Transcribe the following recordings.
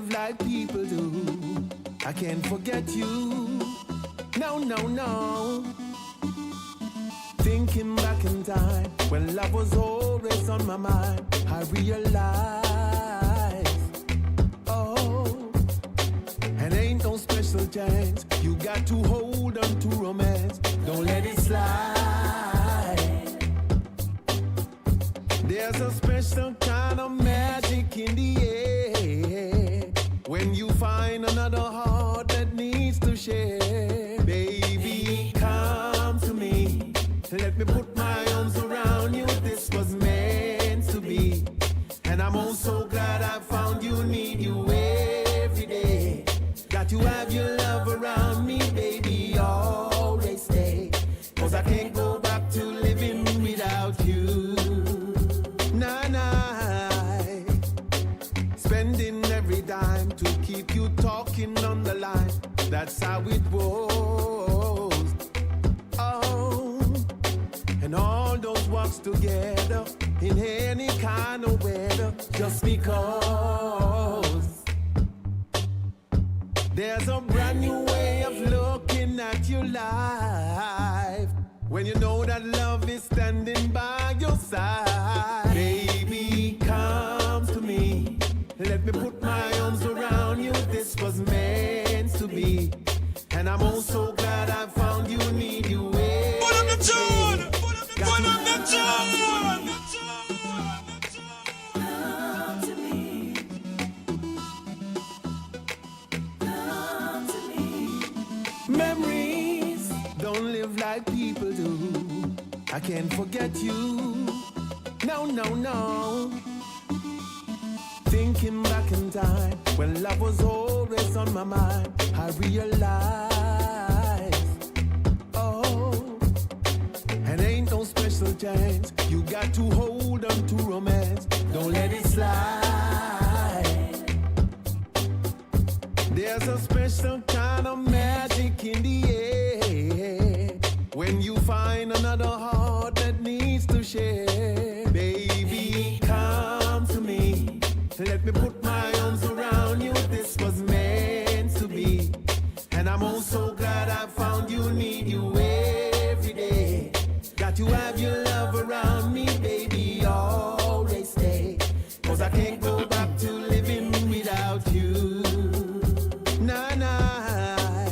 live like people do. I can't forget you. No, no, no. Thinking back in time when love was always on my mind, I realized, oh, and ain't no special chance. You got to hold on to romance. Don't let it slide. There's a special kind of magic in the air when you find another heart that needs to share. Baby, come to me. Let me put my arms around you. This was meant to be. And I'm oh so glad I found you. Need you every day. Got to have your love around me, baby. Always stay. 'Cause I can't go back to living without you. Nah, nah. Spending every dime to keep you talking on the line. That's how it was. Oh, and all those walks together in any kind of weather, just because there's a brand new way of looking at your life when you know that love is standing by your side. Baby, come to me. Let me put my arms around you. This was meant to be. And I'm oh so glad I found you. Need you every Put up the tune! day. Put up the tune! Come to me. Come to me. Memories don't live like people do. I can't forget you. No, no, no. Thinking back in time when love was always on my mind, I realized, oh, and ain't no special chance. You got to hold on to romance. Don't let it slide. There's a special kind of magic in the air when you find another heart that needs to share. Baby, come to me. Let me put my arms around you. This was meant to be. And I'm oh so glad I found you. Need you every day. Got to have your love around me, baby. Always stay. 'Cause I can't go back to living without you. Nah, nah.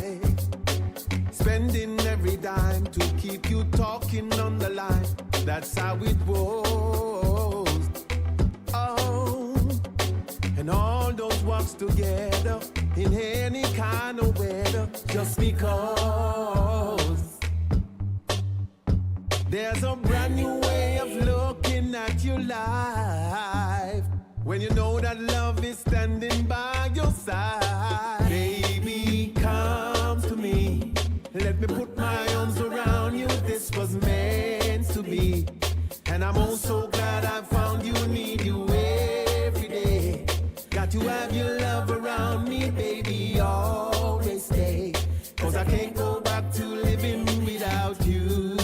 Spending every dime to keep you talking on the line. That's how it was. Oh, and all those walks together in any kind of weather, just because there's a brand new way of looking at your life when you know that love is standing by your side. Baby, come to me. Let me put my arms around you. This was meant to be. And I'm oh so glad I found you. Need you every day. Got to have your love around me, baby. Always stay. 'Cause I can't go back to living without you.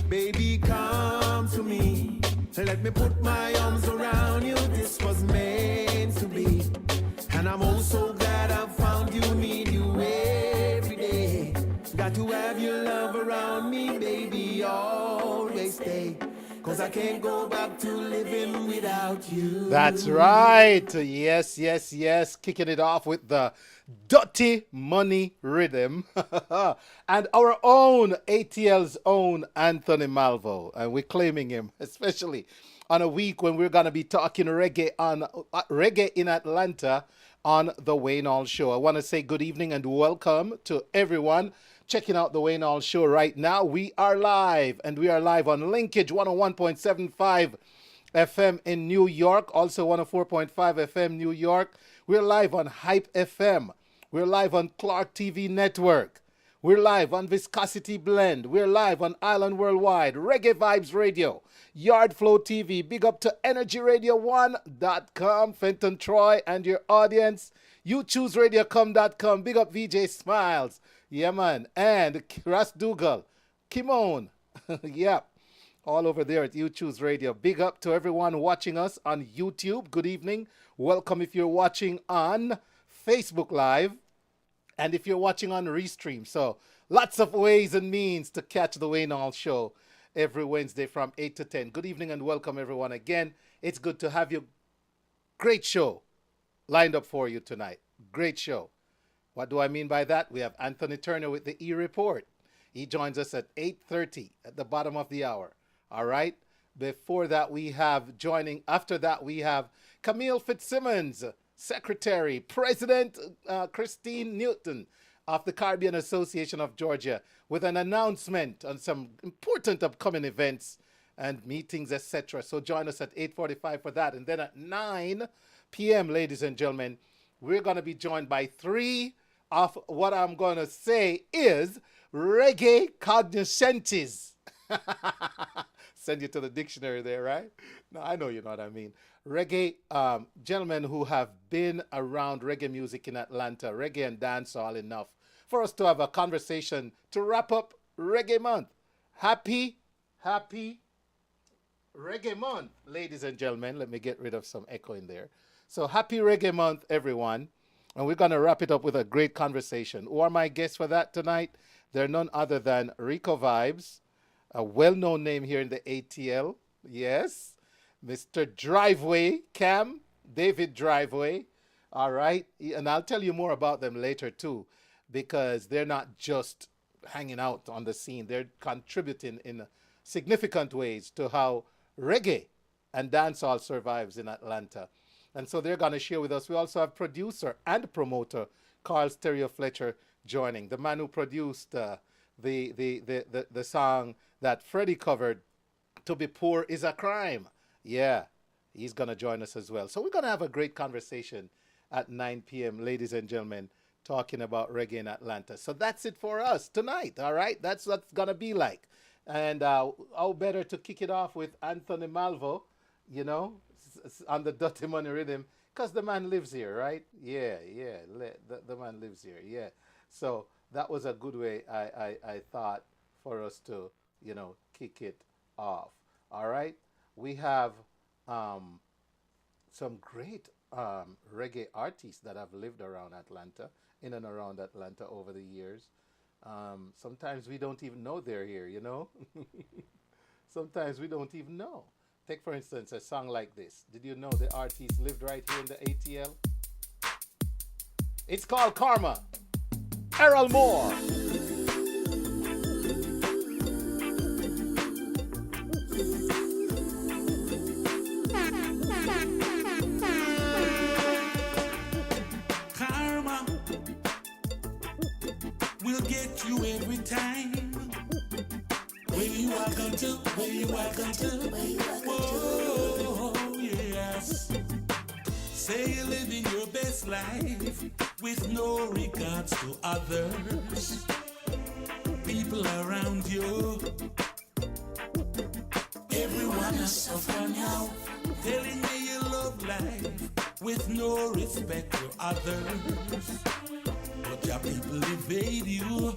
Baby, come to me. Let me put my arms around you. This was meant to be. And I'm oh so glad I found you. Need you every day. Got to have your love around me, baby. Always stay. 'Cause I can't go back to living without you. That's right. Yes, yes, yes. Kicking it off with the Dirty Money Rhythm. And our own ATL's own Anthony Malvo. And we're claiming him, especially on a week when we're going to be talking reggae on Reggae in Atlanta on the Wayne Hall Show. I want to say good evening and welcome to everyone checking out the Wayne Hall Show right now. We are live, and we are live on Linkage 101.75 FM in New York, also 104.5 FM New York. We're live on HypeFM. We're live on Clark TV Network. We're live on Viscosity Blend. We're live on Island Worldwide, Reggae Vibes Radio, Yard Flow TV. Big up to EnergyRadio1.com, Fenton Troy and your audience. YouChooseRadiocom.com. Big up VJ Smiles. Yeah, man. And Ras Dougal. Kimon. Yep. all over there at You Choose Radio. Big up to everyone watching us on YouTube. Good evening. Welcome if you're watching on Facebook Live and if you're watching on Restream. So lots of ways and means to catch the Wayne Hall Show every Wednesday from 8 to 10. Good evening and welcome everyone again. It's good to have you. Great show lined up for you tonight. Great show. What do I mean by that? We have Anthony Turner with the ereport. He joins us at 8:30 at the bottom of the hour. All right. After that, we have Camille Fitzsimmons, Secretary, President Christine Newton of the Caribbean Association of Georgia, with an announcement on some important upcoming events and meetings, etc. So join us at 8:45 for that. And then at 9 p.m., ladies and gentlemen, we're going to be joined by three of what I'm going to say is Reggae cognoscentes. Send you to the dictionary there, right? No, I know you know what I mean. Reggae gentlemen who have been around reggae music in Atlanta, reggae and dancehall enough for us to have a conversation to wrap up Reggae Month. Happy Reggae Month, ladies and gentlemen. Let me get rid of some echo in there. So happy Reggae Month, everyone. And we're going to wrap it up with a great conversation. Who are my guests for that tonight? They're none other than Rico Vibes, a well-known name here in the ATL. Yes. Mr. Driveway, David Driveway. All right. And I'll tell you more about them later, too, because they're not just hanging out on the scene. They're contributing in significant ways to how reggae and dancehall survives in Atlanta. And so they're going to share with us. We also have producer and promoter Carl Stereo Fletcher joining, the man who produced the song that Freddie covered, To Be Poor Is a Crime. Yeah, he's going to join us as well. So we're going to have a great conversation at 9 p.m., ladies and gentlemen, talking about reggae in Atlanta. So that's it for us tonight, all right? That's what's going to be like. And how better to kick it off with Anthony Malvo, you know, on the Dirty Money Rhythm, because the man lives here, right? Yeah, the man lives here, yeah. So that was a good way, I thought, for us to, you know, kick it off. All right? We have some great reggae artists that have lived around Atlanta, in and around Atlanta over the years. Sometimes we don't even know they're here, you know? Sometimes we don't even know. Take, for instance, a song like this. Did you know the artist lived right here in the ATL? It's called Karma. Errol Moore. Karma will get you every time. Where you welcome to, where you welcome to, where you welcome to. Oh, yes. Say you're living your best life with no regards to others. People around you, everyone is suffering now. Telling me you love life with no respect for others. But your people evade you.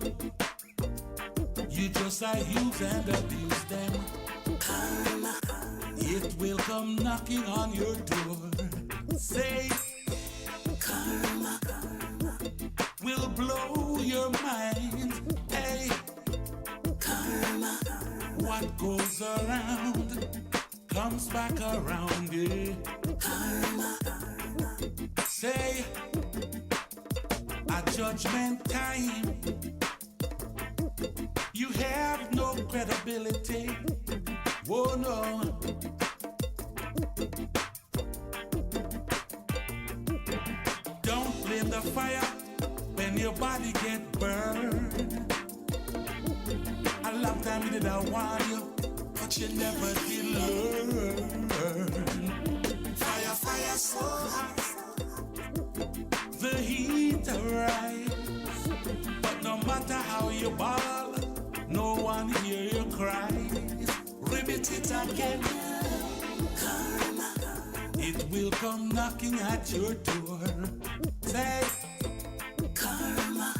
You just use and abuse them. Karma, it will come knocking on your door. Say, karma will blow your mind. Hey, karma, what goes around comes back around. Yeah. Karma, say, at judgment time, you have no credibility. Oh no. Don't blame the fire when your body get burned. A long time you did I want you, but you never did learn. Fire so hot, the heat arise. But no matter how you ball, no one hear you cry. Repeat it again. Karma, it will come knocking at your door. Say, karma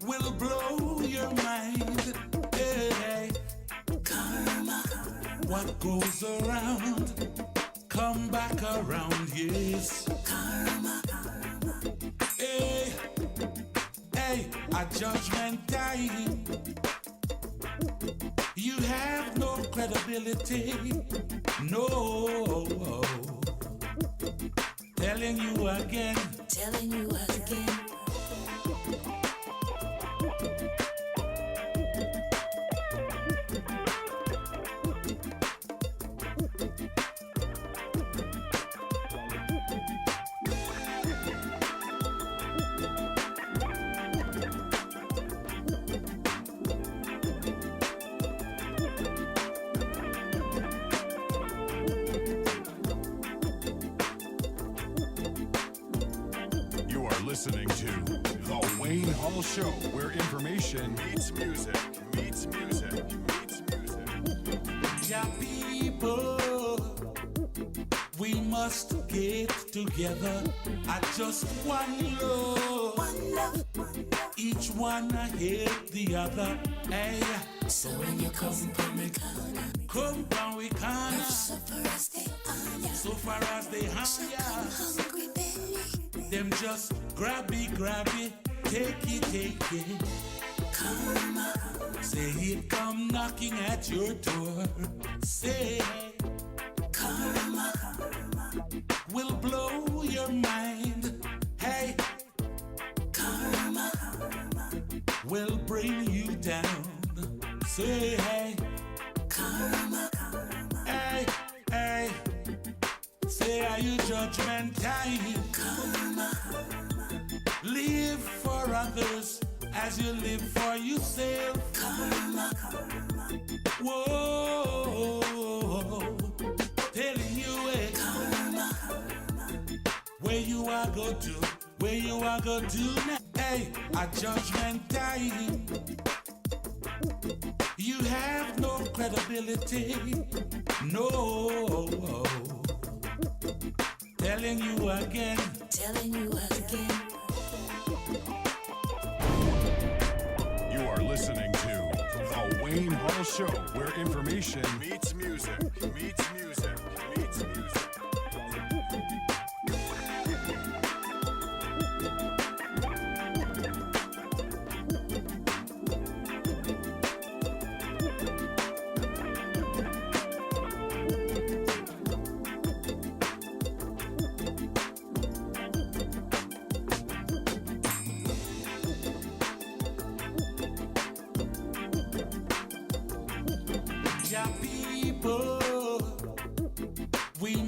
will blow your mind. Hey, karma What goes around, come back around, yes. Karma. Hey, hey, at judgment time, you have no credibility, no. Telling you again. Listening to The Wayne Hall Show, where information meets music, meets music, meets music. Yeah, people, we must get together at just one love. Each one hate the other. Hey, so when you come down, we can. So far as they hang ya. Them just grab it, take it. Karma. Say it come knocking at your door. Say karma will blow your mind. Hey, karma will bring you down. Say hey, karma. Hey, hey. Say are you judgment time? Karma. Live for others as you live for yourself. Karma. Whoa. Telling you it. Karma. Where you are go to now. Hey, at judgment time, you have no credibility. No. Telling you again. You are listening to The Wayne Hall Show, where information meets music, meets music, meets music.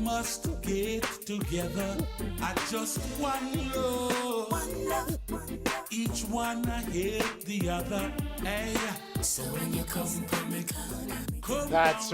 Must get together at just one love. Each one hate the other. Hey, so when you come That's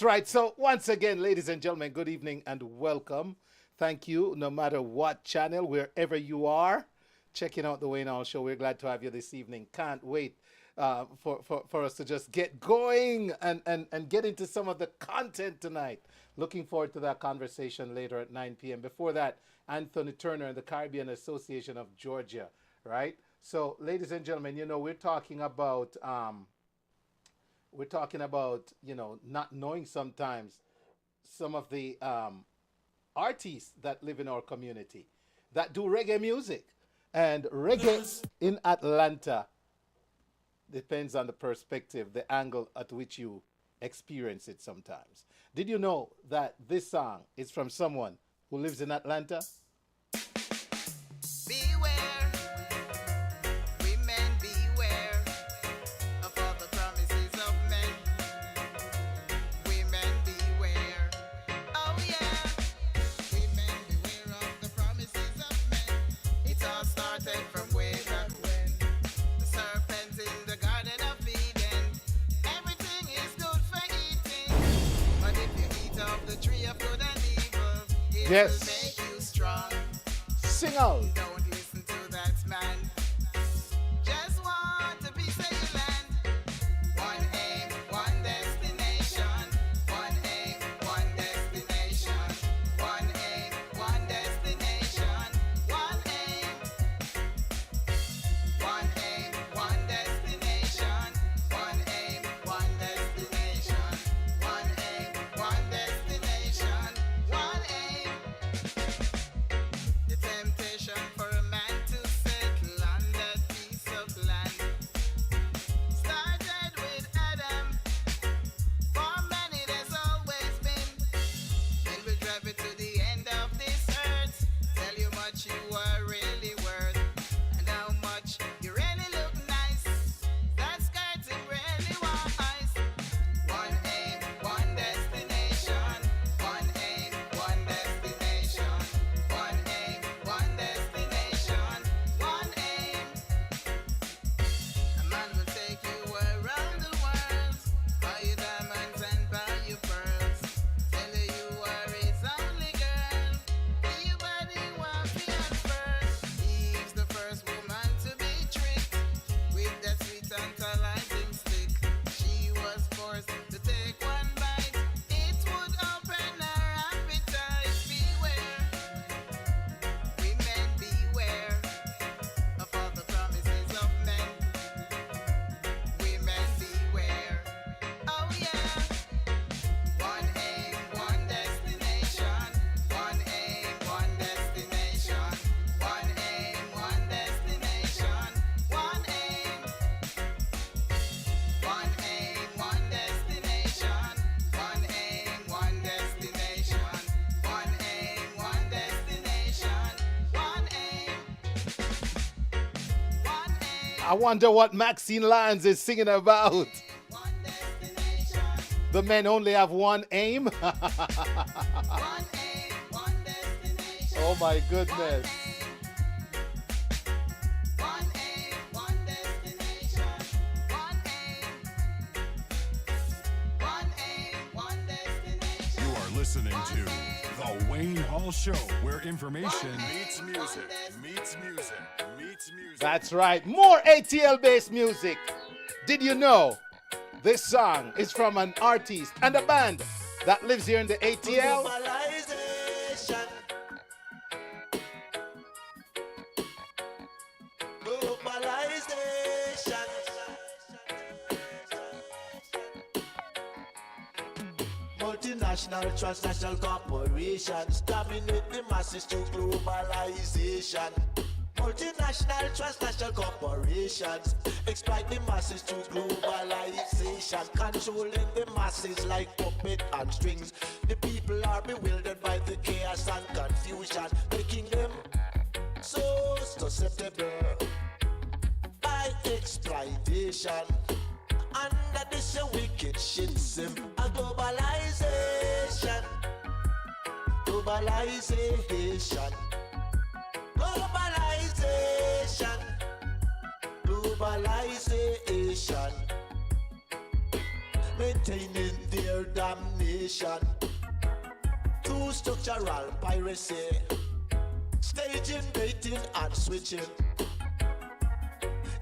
right. So once again, ladies and gentlemen, good evening and welcome. Thank you, no matter what channel, wherever you are, checking out the Wayne Hall Show. We're glad to have you this evening. Can't wait for us to just get going and get into some of the content tonight. Looking forward to that conversation later at 9 p.m. Before that, Anthony Turner and the Caribbean Association of Georgia, right? So, ladies and gentlemen, we're talking about, not knowing sometimes some of the artists that live in our community that do reggae music. And reggae in Atlanta depends on the perspective, the angle at which you experience it sometimes. Did you know that this song is from someone who lives in Atlanta? Beware, women beware of all the promises of men. Women beware, oh yeah. Women beware of the promises of men. It all started from way back when. The serpent in the Garden of Eden. Everything is good for eating, but if you eat of the tree of good and evil, it will make you strong. Sing out. Don't listen to that man. Just want to be land. One aim, one destination. One aim, one destination. One aim, one destination. One aim. One aim, one destination. One aim, one destination. One aim, I wonder what Maxine Lyons is singing about. The men only have one aim. Oh my goodness. You are listening to The Wayne Hall Show, where information meets music, meets music, meets music. That's right. More ATL-based music. Did you know this song is from an artist and a band that lives here in the ATL? Globalization. Globalization. Multinational, transnational corporations dominate the masses through globalization. Multinational, transnational corporations exploit the masses through globalization, controlling the masses like puppet and strings. The people are bewildered by the chaos and confusion, making them so susceptible by exploitation. Under this wicked shit sim, a globalization, globalization. Globalization, globalization, maintaining their damnation through structural piracy, staging, baiting and switching,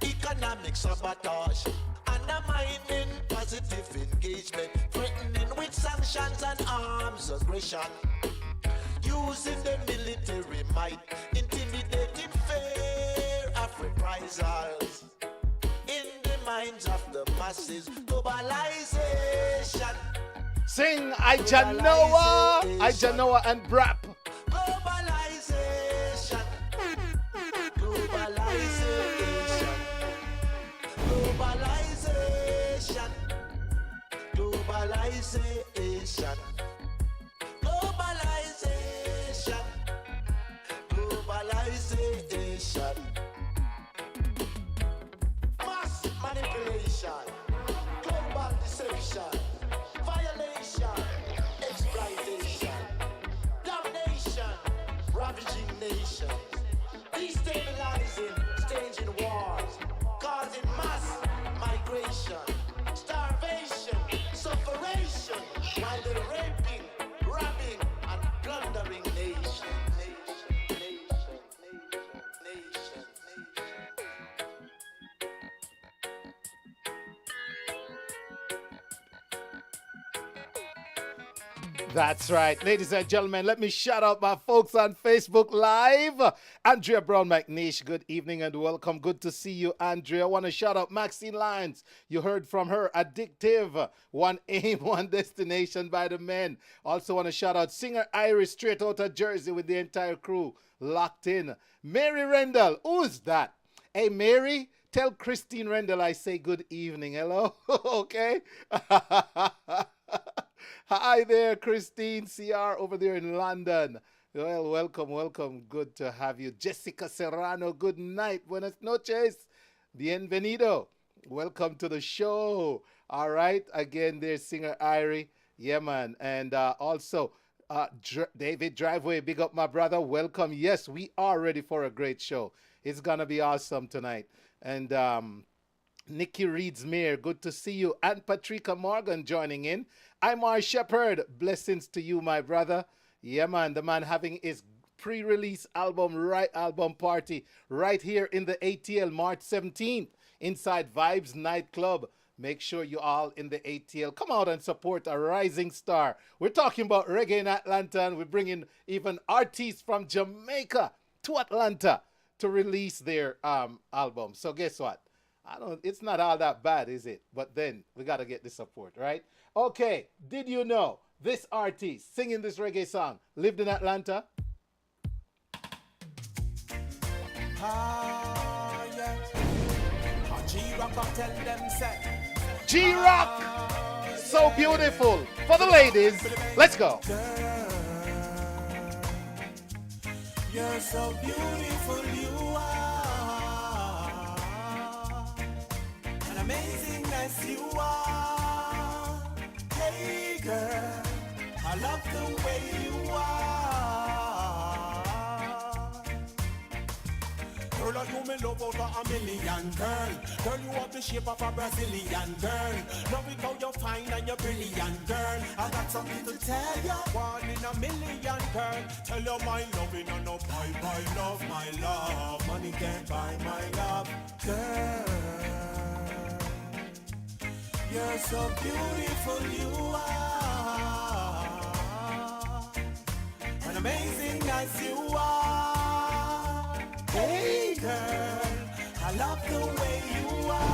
economic sabotage, undermining positive engagement, threatening with sanctions and arms aggression. Using the military might, intimidating fear of reprisals in the minds of the masses. Globalization. Sing Ijanoa and Brap. Globalization. Globalization. Globalization. Globalization. Globalization, globalization, mass manipulation, global deception, violation, exploitation, domination, ravaging nations, destabilizing, staging wars, causing mass migration, starvation, sufferation, while they're raping, robbing, and plundering nation. That's right. Ladies and gentlemen, let me shout out my folks on Facebook Live. Andrea Brown McNeish, good evening and welcome. Good to see you, Andrea. I want to shout out Maxine Lyons. You heard from her. Addictive. One aim, one destination by the men. Also want to shout out singer Iris straight out of Jersey with the entire crew locked in. Mary Rendell. Who's that? Hey, Mary, tell Christine Rendell I say good evening. Hello? Okay. Hi there, Christine CR over there in London. Well, welcome, welcome. Good to have you. Jessica Serrano, good night. Buenas noches. Bienvenido. Welcome to the show. All right. Again, there's singer Irie. Yeah, man. And also, David Driveway, big up my brother. Welcome. Yes, we are ready for a great show. It's going to be awesome tonight. And Nikki Reeds-Meyer, good to see you. And Patricia Morgan joining in. I'm our Shepherd. Blessings to you, my brother. Yeah, man, the man having his pre-release album party right here in the ATL March 17th inside Vibes Nightclub. Make sure you all in the ATL come out and support a rising star. We're talking about reggae in Atlanta, and we're bringing even artists from Jamaica to Atlanta to release their album. So guess what? It's not all that bad, is it? But then we got to get the support, right? Okay, did you know this artist singing this reggae song lived in Atlanta? G-Rock, so beautiful. For the ladies, let's go. You're so beautiful, you are. as you are. Hey girl, I love the way you are. Girl, you me love over a million, girl. Girl, you have the shape of a Brazilian girl. Love it how you're fine and you're brilliant, girl. I got something to tell you, one in a million, girl. Tell you my loving and no buy love, my love. Money can't buy my love, girl. You're so beautiful, you are. And amazing as you are. Hey girl, I love the way you are.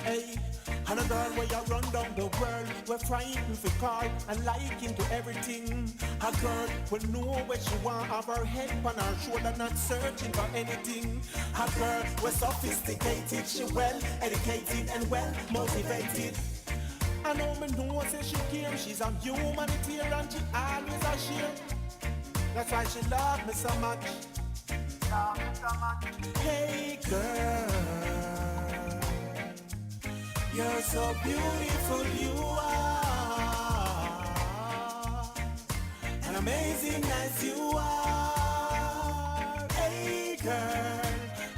Hey, and a girl where you run down the world, we're frightened for car and liking to everything. A girl will know what she want, have her head on her shoulder, not searching for anything. A girl we're sophisticated, she well educated and well motivated. I know me know say she care, she's a humanitarian and she always a share. That's why she love me so much. Love me so much. Hey girl, you're so beautiful, you are. And amazing as you are. Hey girl,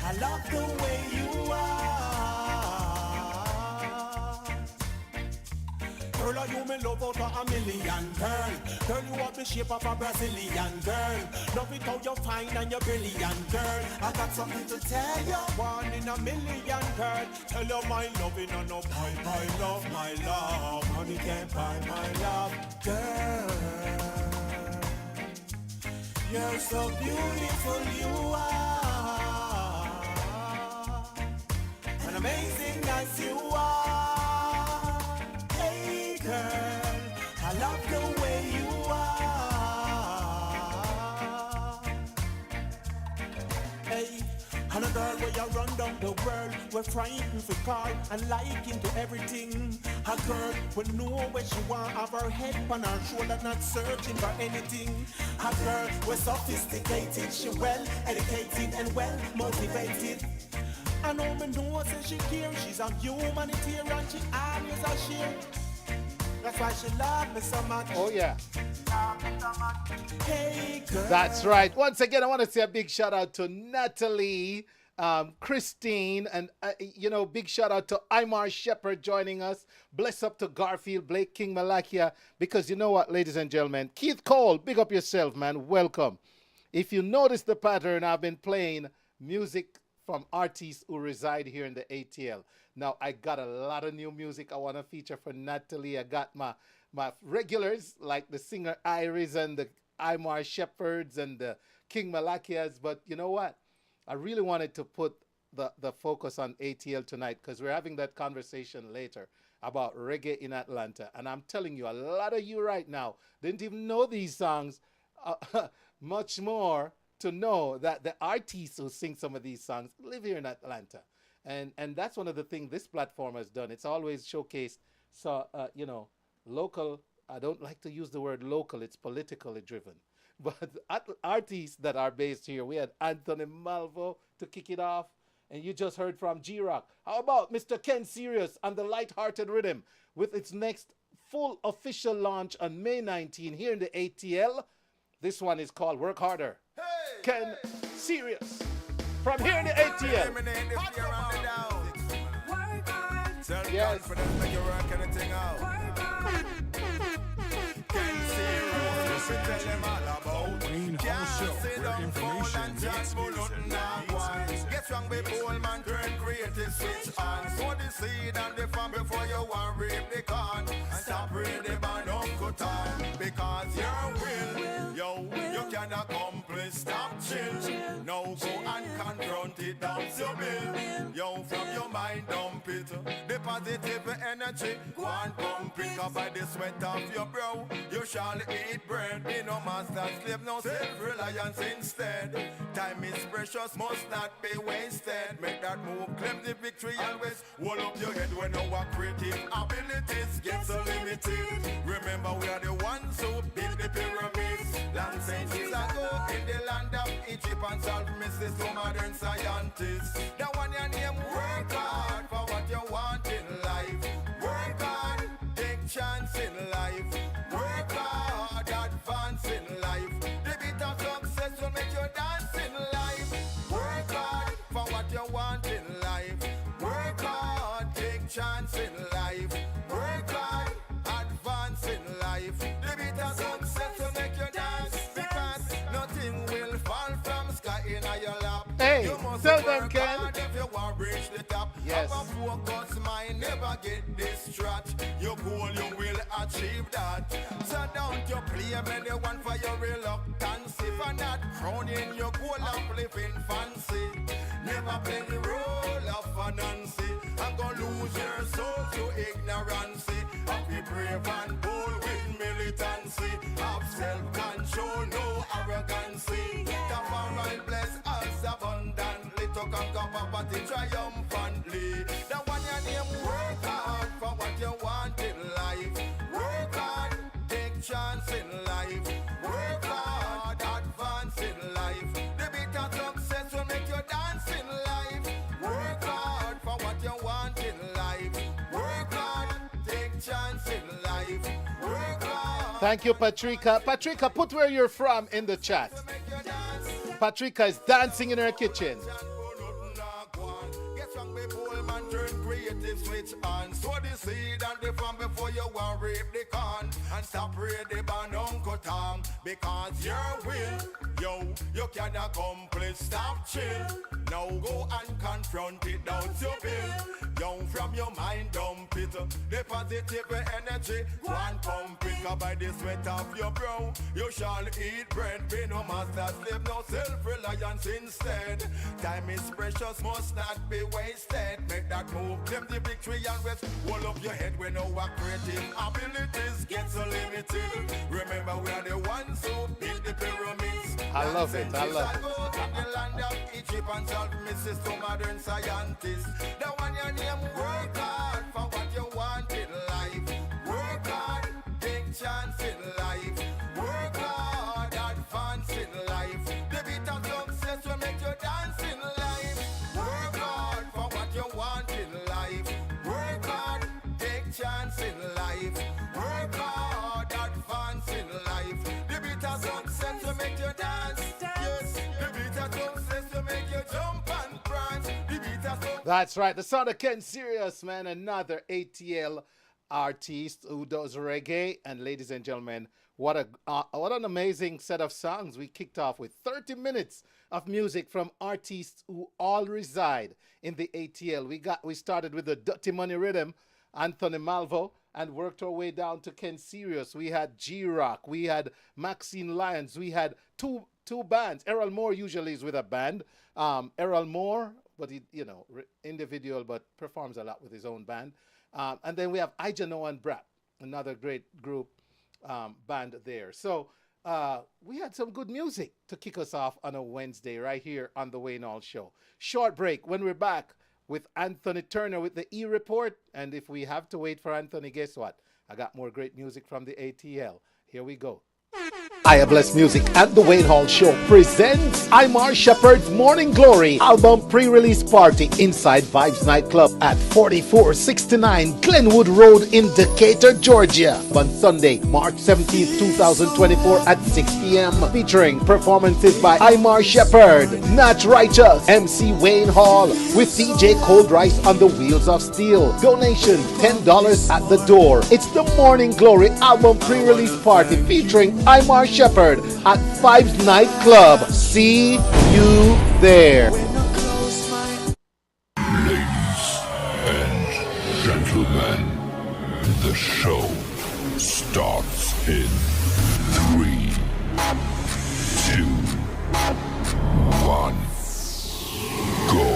I love the way you are. Girl, you me love out of a million, girl. Girl, you have the shape of a Brazilian girl. Love it how you're fine and you're brilliant, girl. I got something to tell you, one in a million, girl. Tell you my loving and no buy love, my love. Money can't buy my love, girl. You're so beautiful, you are. And amazing as you are. Girl, I love the way you are. Hey, and a girl where you run down the world, we're frightened for car and liking to everything. A girl will know what she want, have her head on her shoulder, not searching for anything. A girl we're sophisticated, she well educated and well motivated. I know me know say she care, she's a humanitarian, she always a share. That's why she loved me so much. Oh, yeah. Love me so much. Hey, girl. That's right. Once again, I want to say a big shout out to Natalie, Christine, and, big shout out to Imar Shepherd joining us. Bless up to Garfield, Blake King, Malakia. Because you know what, ladies and gentlemen? Keith Cole, big up yourself, man. Welcome. If you notice the pattern, I've been playing music from artists who reside here in the ATL. Now, I got a lot of new music I want to feature for Natalie. I got my regulars, like the singer Iris and the Imar Shepherds and the King Malakias. But you know what? I really wanted to put the focus on ATL tonight because we're having that conversation later about reggae in Atlanta. And I'm telling you, a lot of you right now didn't even know these songs, much more to know that the artists who sing some of these songs live here in Atlanta. And that's one of the things this platform has done. It's always showcased, local. I don't like to use the word local. It's politically driven. But artists that are based here, we had Anthony Malvo to kick it off. And you just heard from G-Rock. How about Mr. Ken Sirius and the Light-Hearted Rhythm with its next full official launch on May 19 here in the ATL. This one is called Work Harder. Hey, Ken Sirius from here in the ATL. Yes. Wayne Hall Show, where information meets music. Get strong before man turn creative switch on. Sow the seed and the farm before you want reap the corn. And stop reading the band up cut on. Because your will, you can accomplish. Stop chill. No go and confront it, down your bill. Yo, from your mind dump it. The positive energy, go and pump it. Cause by the sweat of your brow, you shall eat bread. Be no master slave, no self-reliance instead. Time is precious, must not be wasted. Make that move, claim the victory always. Hold up your head when our creative abilities get so limited. Remember we are the ones who built the pyramids. Long centuries ago in the land of Egypt and solve mysteries to modern scientists. The one your name work hard for what you want in life. Work hard, take chance in life. Work hard, advance in life. The bit of success will make you dance in life. Work hard for what you want in life. Work hard, take chance in life. Work hard, advance in life. The bit of success will make you dance. Because nothing will fall from sky in your lap. Hey, you must tell work them, Ken. hard if you want to reach the top. Yes. Have a focus mind, never get distracted. Your goal, you will achieve that. So don't you play anyone for your reluctance. If I'm not crowning your goal of living fancy. Never play the role of fancy. I'm gonna lose your soul to ignorance. I'll be brave and bold with militancy. Have self-control, no arrogancy. Come bless us abundantly. To conquer poverty triumphantly. The one your name work hard for what you want in life. Work hard, take chance in life. Work hard, advance in life. The bit of success will make you dance in life. Work hard for what you want in life. Work hard, take chance in life. Work hard. Thank you, Patricia. Patricia, put where you're from in the chat. Patricia is dancing in her kitchen. Switch on, sow the seed and the farm before you want reap the corn, and stop read the band Uncle Tom, because your will, you can accomplish. Stop chill, now go and confront it, don't you bill, from your mind dump it, the positive energy, one pump it, up by the sweat of your brow, you shall eat bread, be no master slave, no self-reliance instead, time is precious, must not be wasted, make that move, claim the victory and rest, hold up your head when our creative abilities get so limited, remember we are the ones who built the pyramids. I love it, I love it. In the land of Egypt and solve mysteries to modern scientists. The one your name work hard for what you want in life. Work hard, take chance in life. Work hard, advance in life. The bit of success will make you dance in life. Work hard for what you want in life. Work hard, take chance in life. Work hard, advance in life. The bit of success will make you dance. Yes, the bit of success will make you jump and prance. The bit of success. That's right. The sound of Ken Sirius, man. Another ATL artist who does reggae. And ladies and gentlemen, what an amazing set of songs. We kicked off with 30 minutes of music from artists who all reside in the ATL. We started with the Dirty Money Rhythm, Anthony Malvo, and worked our way down to Ken Sirius. We had G-Rock, we had Maxine Lyons, we had two bands. Errol Moore usually is with a band. Errol Moore, but he, individual, but performs a lot with his own band. And then we have Ijano and Brap, another great group band there. So we had some good music to kick us off on a Wednesday right here on the Wayne Hall Show. Short break. When we're back with Anthony Turner with the E-Report. And if we have to wait for Anthony, guess what? I got more great music from the ATL. Here we go. I Bless Music at the Wayne Hall Show presents Imar Shepherd's Morning Glory album pre-release party inside Vibes Nightclub at 4469 Glenwood Road in Decatur, Georgia on Sunday, March 17th, 2024 at 6 p.m. featuring performances by Imar Shepherd, Nat Righteous, MC Wayne Hall with DJ Cold Rice on the Wheels of Steel. Donation $10 at the door. It's the Morning Glory album pre-release party featuring Imar Shepherd at Vibes Nightclub. See you there. Ladies and gentlemen, the show starts in 3, 2, 1, go.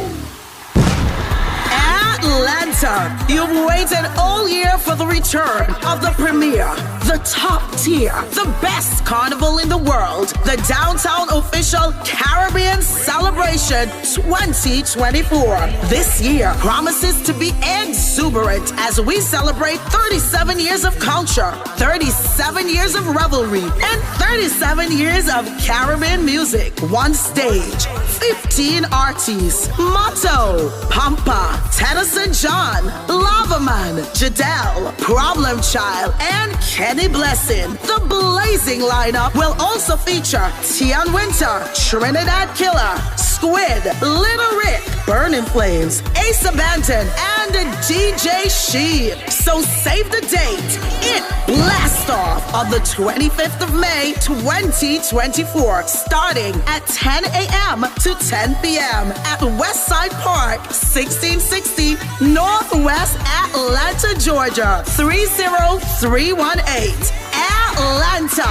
Atlanta. Atlanta. You've waited all year for the return of the premier, the top tier, the best carnival in the world, the downtown official Caribbean Celebration 2024. This year promises to be exuberant as we celebrate 37 years of culture, 37 years of revelry, and 37 years of Caribbean music. One stage, 15 artists. Motto, Pampa, Tennyson John, Lavaman, Jadel, Problem Child, and Kenny Blessing. The blazing lineup will also feature Seon Winter, Trinidad Killer, Squid, Little Rick, Burning Flames, Ace Abandon, and DJ Sheep. So save the date. It blasts off on the 25th of May, 2024, starting at 10 a.m. to 10 p.m. at Westside Park, 1660 Northwest Atlanta, Georgia, 30318. Atlanta.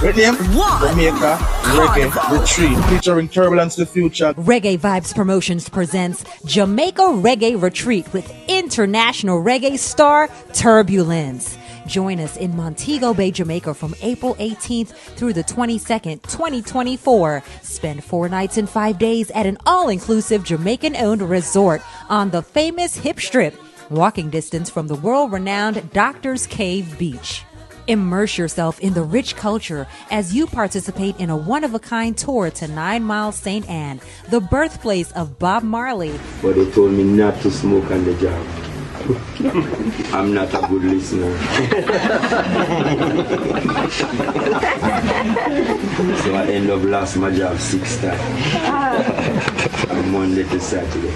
Jamaica, Reggae Retreat, featuring Turbulence the Future. Reggae Vibes Promotions presents Jamaica Reggae Retreat with international reggae star Turbulence. Join us in Montego Bay, Jamaica from April 18th through the 22nd, 2024. Spend 4 nights and 5 days at an all-inclusive Jamaican-owned resort on the famous Hip Strip, walking distance from the world-renowned Doctor's Cave Beach. Immerse yourself in the rich culture as you participate in a one-of-a-kind tour to 9 Mile St. Anne, the birthplace of Bob Marley. But they told me not to smoke on the job. I'm not a good listener. So I end up lost my job 6 times. From Monday to Saturday.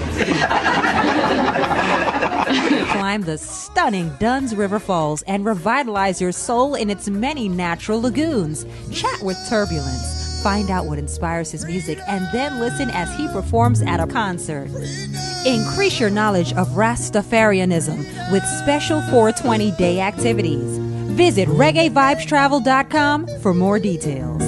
Climb the stunning Dunn's River Falls and revitalize your soul in its many natural lagoons. Chat with Turbulence. Find out what inspires his music and then listen as he performs at a concert. Increase your knowledge of Rastafarianism with special 420 day activities. Visit reggaevibestravel.com for more details.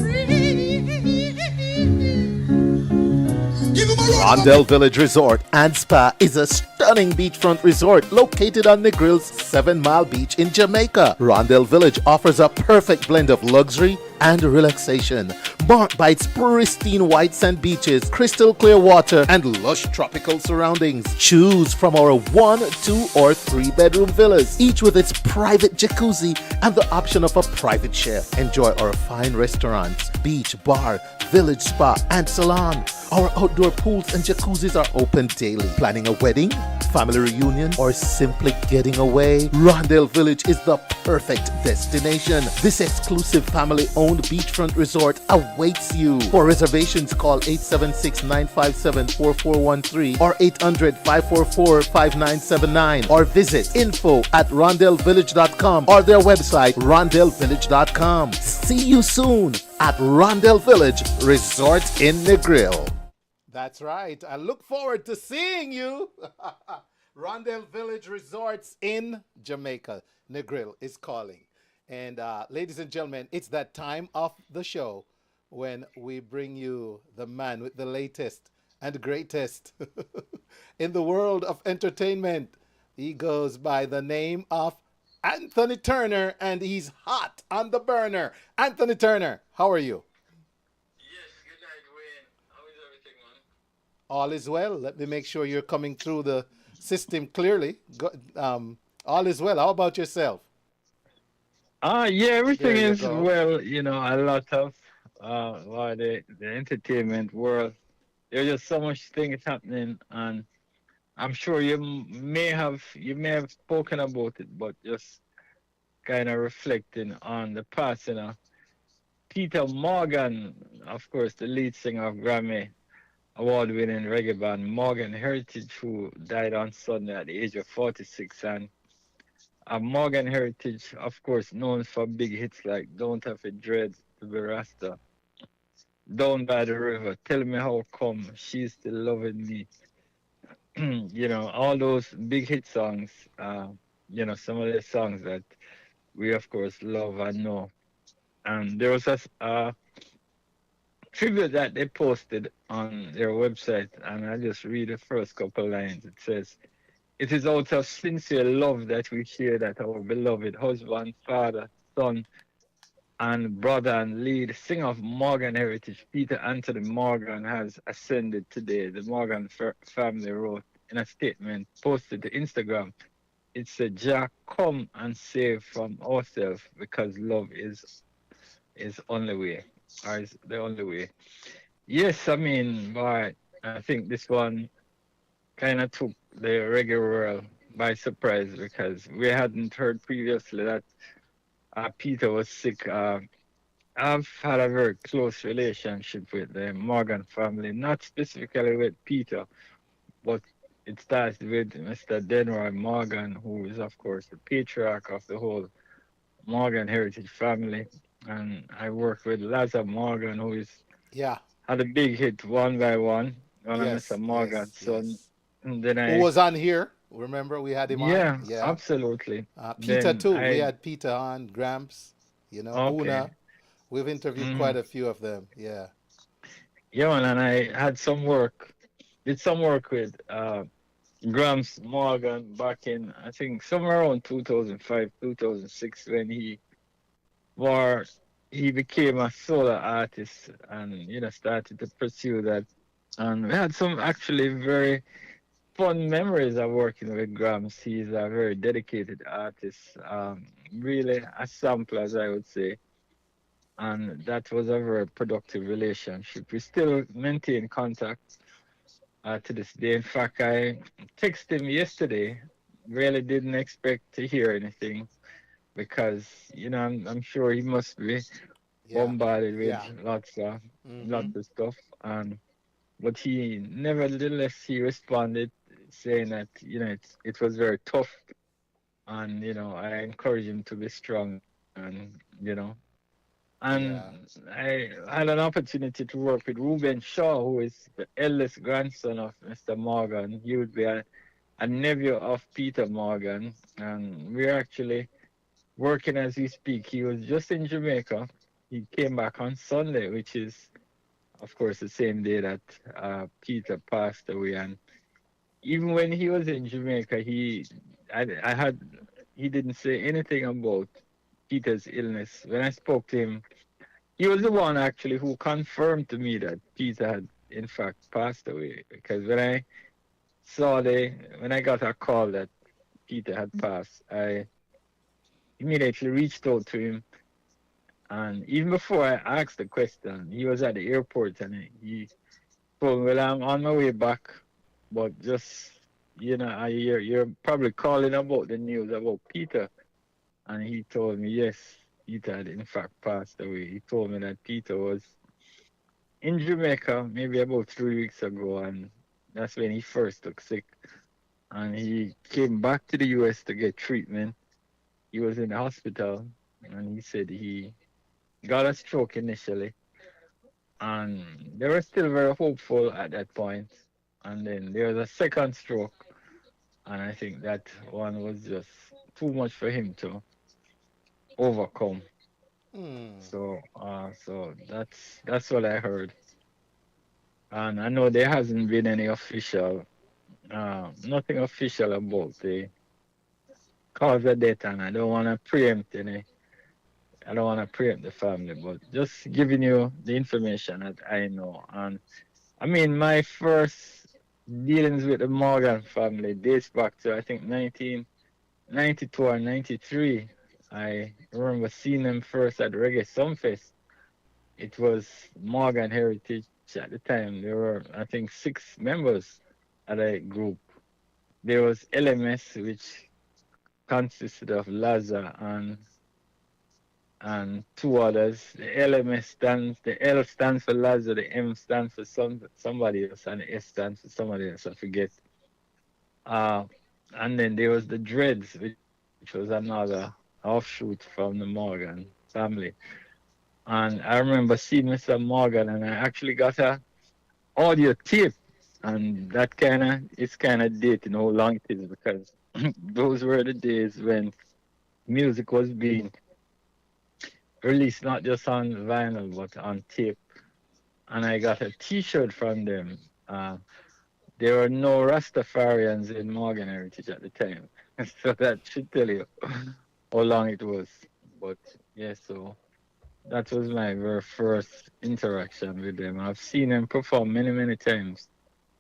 Rondell Village Resort and Spa is a stunning beachfront resort located on Negril's 7 Mile Beach in Jamaica. Rondell Village offers a perfect blend of luxury and relaxation, marked by its pristine white sand beaches, crystal clear water, and lush tropical surroundings. Choose from our 1, 2, or 3 bedroom villas, each with its private jacuzzi and the option of a private chef. Enjoy our fine restaurants, beach, bar, village spa, and salon. Our outdoor pools and jacuzzis are open daily. Planning a wedding, family reunion, or simply getting away? Rondell Village is the perfect destination. This exclusive family-owned beachfront resort awaits you. For reservations, call 876-957-4413 or 800-544-5979 or visit info@rondellvillage.com or their website rondellvillage.com. See you soon at Rondell Village Resort in Negril. That's right. I look forward to seeing you. Rondell Village Resorts in Jamaica. Negril is calling. And ladies and gentlemen, it's that time of the show when we bring you the man with the latest and greatest in the world of entertainment. He goes by the name of Anthony Turner, and he's hot on the burner. Anthony Turner, how are you? All is well. Let me make sure you're coming through the system clearly. All is well. How about yourself? Yeah, everything is well. You know, a lot of the entertainment world. There's just so much things happening, and I'm sure you may have spoken about it, but just kind of reflecting on the past. You know, Peter Morgan, of course, the lead singer of Grammy award-winning reggae band Morgan Heritage, who died on Sunday at the age of 46. And Morgan Heritage, of course, known for big hits like Don't Have a Dread to Be Rasta, Down by the River, Tell Me How Come, She's Still Loving Me. You know, all those big hit songs, you know, some of the songs that we, of course, love and know. And there was a tribute that they posted on their website, and I just read the first couple lines. It says, it is out of sincere love that we share that our beloved husband, father, son, and brother and lead singer of Morgan Heritage, Peter Anthony Morgan, has ascended today. The Morgan family wrote in a statement posted to Instagram. It said, Jah come and save from ourselves because love is only way, or is the only way. Yes, I mean, but I think this one kind of took the reggae world by surprise because we hadn't heard previously that Peter was sick. I've had a very close relationship with the Morgan family, not specifically with Peter, but it starts with Mr. Denroy Morgan, who is, of course, the patriarch of the whole Morgan Heritage family. And I worked with Lazar Morgan, who is had a big hit, One by One of Mr. Morgan's son. And then who was on here? Remember, we had him on? Yeah, absolutely. Peter, then too. We had Peter on, Gramps, Una. We've interviewed quite a few of them, Yeah, and I had did some work with Gramps Morgan back in, I think, somewhere around 2005, 2006, when he became a solo artist and, started to pursue that. And we had some actually very fun memories of working with Gramps. He's a very dedicated artist, really a sampler, as I would say. And that was a very productive relationship. We still maintain contact to this day. In fact, I texted him yesterday. Really didn't expect to hear anything because, I'm sure he must be bombarded with lots of stuff. But nevertheless, he responded saying that, it was very tough. And, I encourage him to be strong and, And I had an opportunity to work with Reuben Shaw, who is the eldest grandson of Mr. Morgan. He would be a nephew of Peter Morgan. And we're actually working as we speak. He was just in Jamaica. He came back on Sunday, which is, of course, the same day that Peter passed away. And even when he was in Jamaica, he didn't say anything about Peter's illness. When I spoke to him, he was the one actually who confirmed to me that Peter had in fact passed away. Because when I got a call that Peter had passed, I immediately reached out to him. And even before I asked the question, he was at the airport and he told me, well, I'm on my way back, but just, you're probably calling about the news about Peter. And he told me, yes, Peter had in fact passed away. He told me that Peter was in Jamaica maybe about 3 weeks ago, and that's when he first took sick. And he came back to the US to get treatment. He was in the hospital, and he said he got a stroke initially. And they were still very hopeful at that point. And then there was a second stroke. And I think that one was just too much for him to overcome. So that's what I heard. And I know there hasn't been any official, nothing official about the cause of death, and I don't want to preempt the family, but just giving you the information that I know. And I mean, my first dealings with the Morgan family dates back to, I think, 1992 or 93. I remember seeing them first at Reggae Sumfest. It was Morgan Heritage at the time. There were, I think, 6 members at a group. There was LMS, which consisted of Lazar and 2 others. The LMS stands, the L stands for Lazar, the M stands for somebody else, and the S stands for somebody else, I forget. And then there was the Dreads, which was another offshoot from the Morgan family. And I remember seeing Mr. Morgan, and I actually got a audio tape, and that it's kind of dating how long it is, because those were the days when music was being released not just on vinyl but on tape. And I got a T-shirt from them there were no Rastafarians in Morgan Heritage at the time. So that should tell you how long it was. But yeah, so that was my very first interaction with them. I've seen them perform many, many times.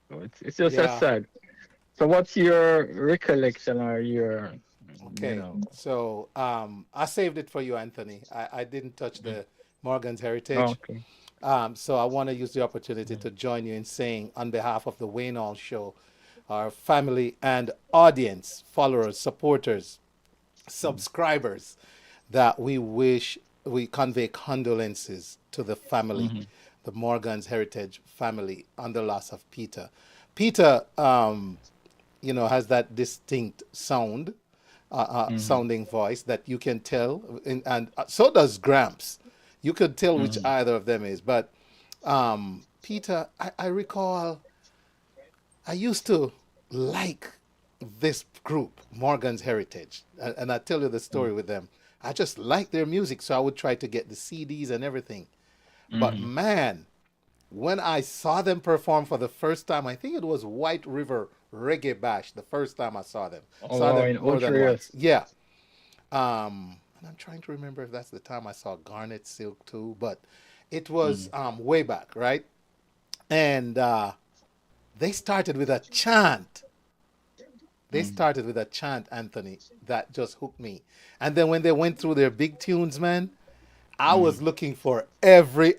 So it's just as Yeah. sad. So what's your recollection or your, you Okay. know? So I saved it for you, Anthony. I didn't touch the Morgan's Heritage. Okay. So I want to use the opportunity to join you in saying, on behalf of the Wayne Hall Show, our family and audience, followers, supporters, subscribers, that we convey condolences to the family, the Morgan's Heritage family, on the loss of Peter. Peter, has that distinct sounding voice that you can tell, and so does Gramps. You could tell which either of them is, but Peter, I recall I used to like this group, Morgan's Heritage, and I tell you the story with them. I just liked their music, so I would try to get the CDs and everything. But man, when I saw them perform for the first time, I think it was White River Reggae Bash, the first time I saw them. Saw them in more than Montreal. once. Yeah. And I'm trying to remember if that's the time I saw Garnet Silk too, but it was way back, right? And they started with a chant. They started with a chant, Anthony, that just hooked me. And then when they went through their big tunes, man, I was looking for every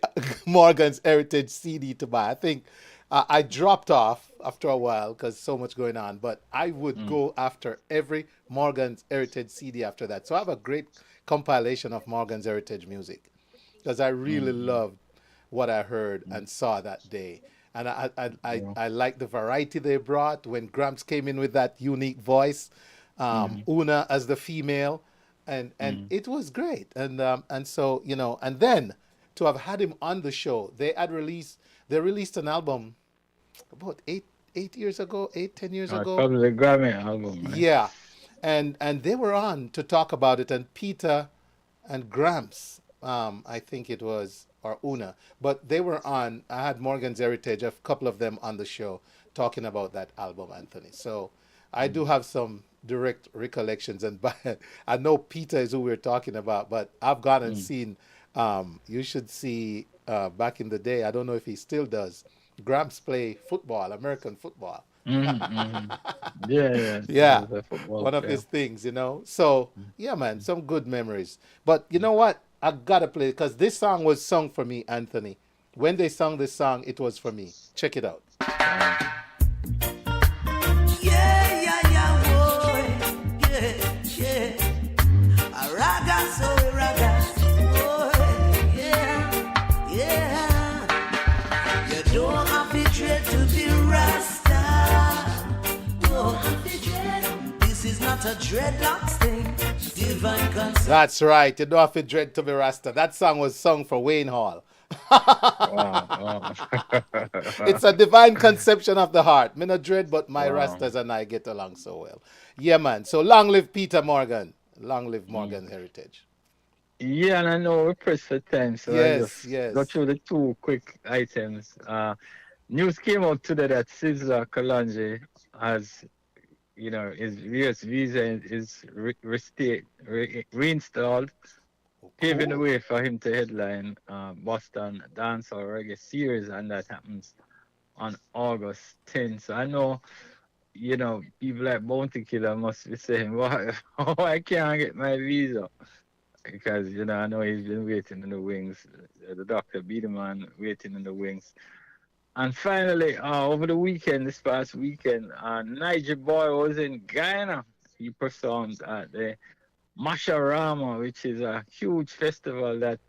Morgan's Heritage CD to buy. I think I dropped off after a while because so much going on, but I would go after every Morgan's Heritage CD after that. So I have a great compilation of Morgan's Heritage music because I really loved what I heard and saw that day. And I like the variety they brought when Gramps came in with that unique voice, Una as the female, and it was great. And so, and then to have had him on the show, they released an album about 10 years ago. Probably the Grammy album. Right? Yeah. And they were on to talk about it, and Peter and Gramps, I think it was, or Una, but they were on. I had Morgan's Heritage, a couple of them on the show talking about that album, Anthony. So I do have some direct recollections, and I know Peter is who we're talking about, but I've gone and seen, you should see back in the day, I don't know if he still does, Gramps play football, American football. Yeah. One of his things, So, yeah, man, some good memories. But you know what? I gotta play it because this song was sung for me, Anthony. When they sung this song, it was for me. Check it out. A dreadlocks thing, divine concept. That's right. You don't have to dread to be Rasta. That song was sung for Wayne Hall. It's a divine conception of the heart. Me no dread, but my Rastas and I get along so well. Yeah, man. So long live Peter Morgan. Long live Morgan Heritage. Yeah, and I know we're pressed for time, so I just go through the two quick items. News came out today that Sizzla Kalonji has, his US visa is reinstalled, paving the way for him to headline Boston Dancehall Reggae Series, and that happens on August 10th. So I know, people like Bounty Killer must be saying, why can't I get my visa? Because, I know he's been waiting in the wings. The Dr. Biederman waiting in the wings. And finally, over the weekend, this past weekend, Niger Boy was in Guyana. He performed at the Masharama, which is a huge festival that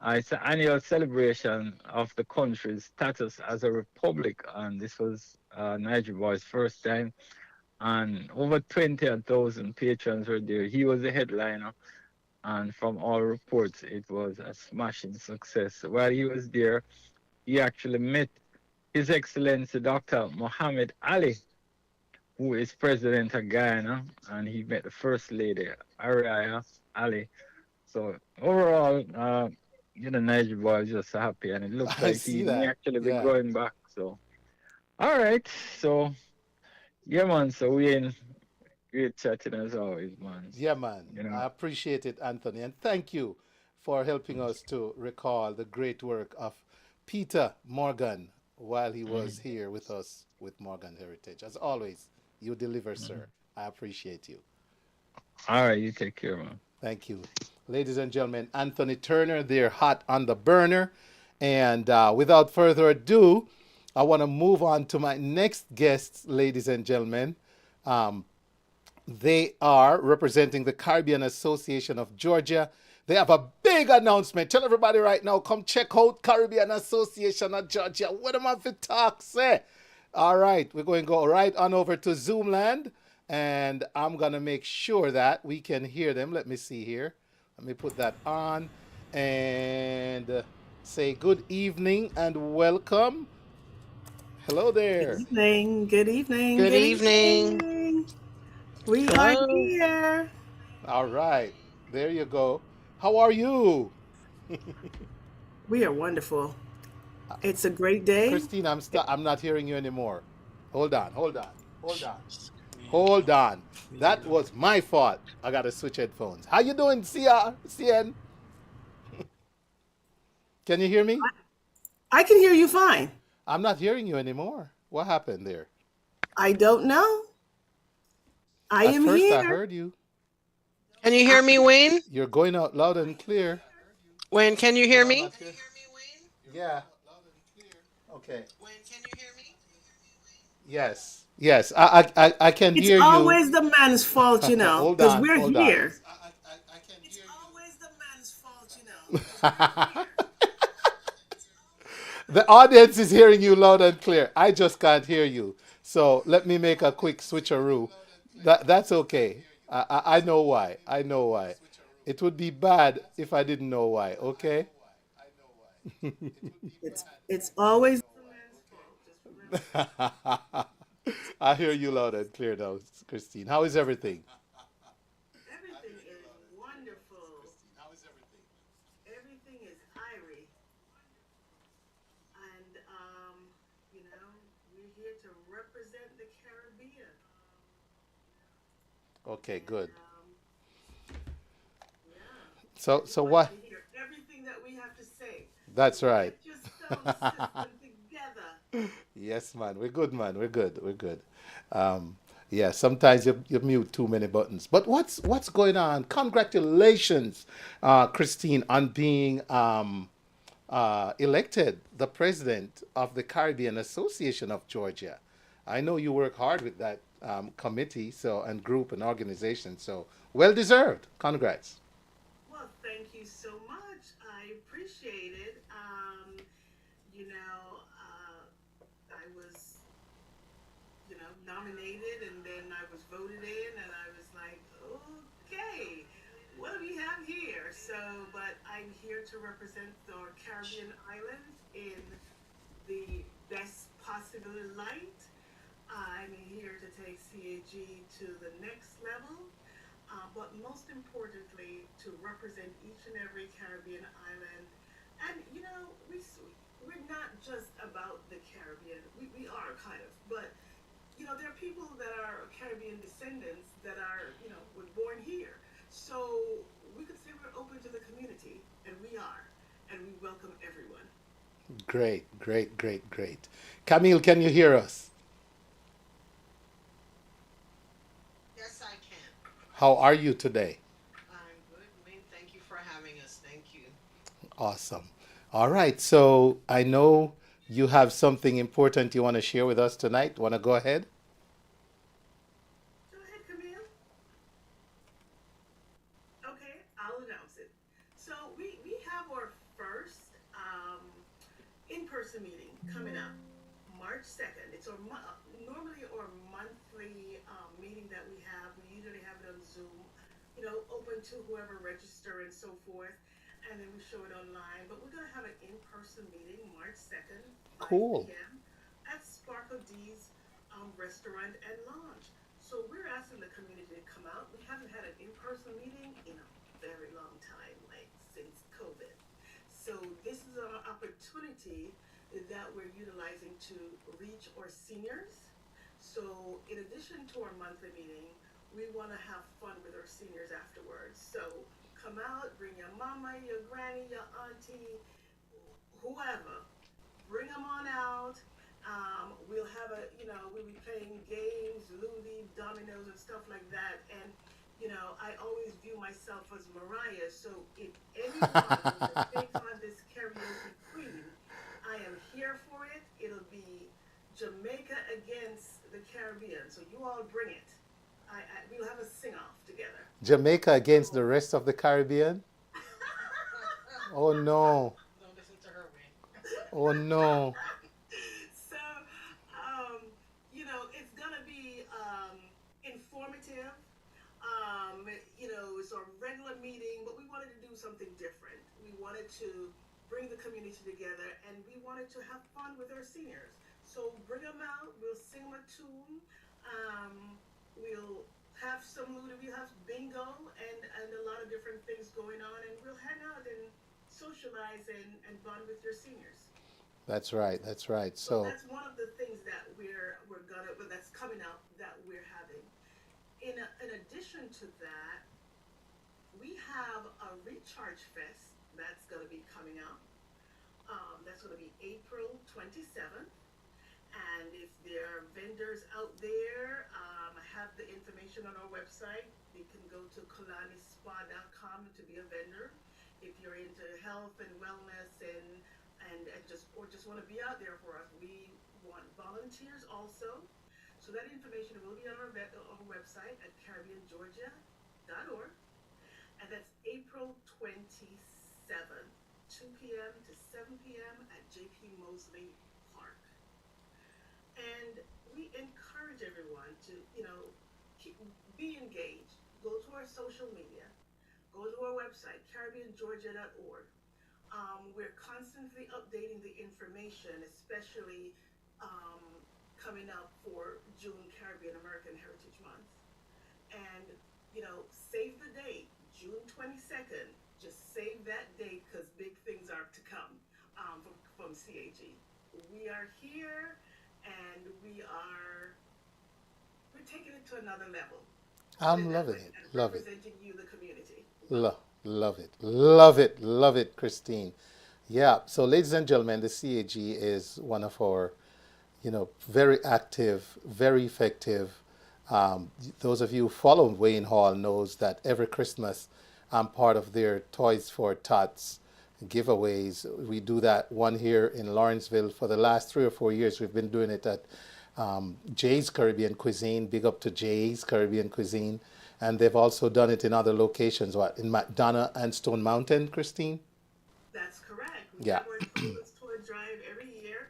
it's an annual celebration of the country's status as a republic. And this was Niger Boy's first time. And over 20,000 patrons were there. He was the headliner. And from all reports, it was a smashing success. While he was there, he actually met His Excellency Dr. Mohammed Ali, who is president of Guyana, and he met the First Lady, Ariaya Ali. So overall, Niger Boy is just happy, and it looks like he may actually be going back. So All right. So, yeah, man. So we in great chatting as always, man. Yeah, man. You know. I appreciate it, Anthony. And thank you for helping us to recall the great work of Peter Morgan while he was here with us with Morgan Heritage. As always, you deliver, sir. I appreciate you. All right. You take care, man. Thank you. Ladies and gentlemen, Anthony Turner, they're hot on the burner. And without further ado, I want to move on to my next guests, ladies and gentlemen. Um, They are representing the Caribbean Association of Georgia. They have a big announcement. Tell everybody right now, come check out Caribbean Association of Georgia. What am I for talk, say? All right, we're going to go right on over to Zoomland, and I'm going to make sure that we can hear them. Let me see here. Let me put that on and say good evening and welcome. Hello there. Good evening. Good evening. Good evening. Evening. We are Hello. here. All right, there you go. How are you? We are wonderful. It's a great day. Christine, I'm not hearing you anymore. Hold on. Hold on. That was my fault. I gotta switch headphones. How you doing, Seon? Can you hear me? I can hear you fine. I'm not hearing you anymore. What happened there? I don't know. I At am first here. I heard you. Can you hear me, Wayne? You're going out loud and clear. Wayne, can you hear me? Yeah. Okay. Yes. Yes. I can It's hear you. always the man's fault, you know, Hold because on, we're hold on. here. It's always the man's fault, you know. The audience is hearing you loud and clear. I just can't hear you. So let me make a quick switcheroo. That's okay. I know why. I know why. It would be bad if I didn't know why. Okay. It's always. I hear you loud and clear now, Christine. How is everything? Everything is wonderful. Everything is irie. And, you know, we're here to represent the Caribbean. Okay, good. Yeah. So what? To hear everything that we have to say. That's right. Get your sound system together. Yes, man. We're good, man. We're good. We're good. Yeah, sometimes you mute too many buttons. But what's going on? Congratulations, Christine, on being elected the president of the Caribbean Association of Georgia. I know you work hard with that committee, and group and organization. So well deserved. Congrats. Well, thank you so much. I appreciate it. You know, I was, nominated, and then I was voted in, and I was like, okay, what do we have here? But I'm here to represent the Caribbean islands in the best possible light. I'm here to take CAG to the next level, but most importantly, to represent each and every Caribbean island. And, we're not just about the Caribbean. We are kind of, but, there are people that are Caribbean descendants that are, were born here. So we could say we're open to the community, and we are, and we welcome everyone. Great, great, great, great. Camille, can you hear us? Yes, I can. How are you today? I'm good, Wayne. Thank you for having us. Thank you. Awesome. All right. So I know you have something important you want to share with us tonight. Want to go ahead? Go ahead, Camille. Okay, I'll announce it. So we have our first in-person meeting coming up March 2nd. It's normally our monthly meeting that we have. We usually have it on Zoom, open to whoever register and so forth. And then we show it online. But we're going to have an in-person meeting March 2nd, 5 Cool. p.m. at Sparkle D's Restaurant and Lounge. So we're asking the community to come out. We haven't had an in-person meeting in a very long time, like since COVID. So this is an opportunity that we're utilizing to reach our seniors. So in addition to our monthly meeting, we want to have fun with our seniors afterwards. So come out, bring your mama, your granny, your auntie, whoever. Bring them on out. We'll have we'll be playing games, Ludy, dominoes, and stuff like that. And, I always view myself as Mariah. So if anyone takes on this karaoke queen, I am here for it. It'll be Jamaica against the Caribbean. So you all bring it. We'll have a sing-off together. Jamaica against the rest of the Caribbean? Oh no. Don't listen to her, man. Oh no. So, it's gonna be informative. It's a regular meeting, but we wanted to do something different. We wanted to bring the community together, and we wanted to have fun with our seniors. So bring them out. We'll sing them a tune. We'll have some Luda, we have bingo and a lot of different things going on, and we'll hang out and socialize and bond with your seniors. That's right. So that's one of the things that that's coming up that we're having. In addition to that, we have a Recharge Fest that's going to be coming up. That's going to be April 27th. And if there are vendors out there, I have the information on our website. You can go to kalanispa.com to be a vendor. If you're into health and wellness and just want to be out there for us, we want volunteers also. So that information will be on our website at caribbeangeorgia.org. And that's April 27th, 2 p.m. to 7 p.m. at J.P. Mosley Park. And we encourage everyone to, be engaged. Go to our social media. Go to our website, caribbeangeorgia.org. We're constantly updating the information, especially coming up for June Caribbean American Heritage Month. And, save the date, June 22nd. Just save that date because big things are to come from CAG. We are here. And we're taking it to another level. I'm loving it. Love it. Representing you, the community. Love it, Christine. Yeah. So, ladies and gentlemen, the CAG is one of our, very active, very effective. Those of you who follow Wayne Hall knows that every Christmas I'm part of their Toys for Tots giveaways. We do that one here in Lawrenceville for the last 3 or 4 years. We've been doing it at Jay's Caribbean Cuisine. Big up to Jay's Caribbean Cuisine. And they've also done it in other locations, in McDonough and Stone Mountain, Christine? That's correct. Yeah. We're doing toy drive every year.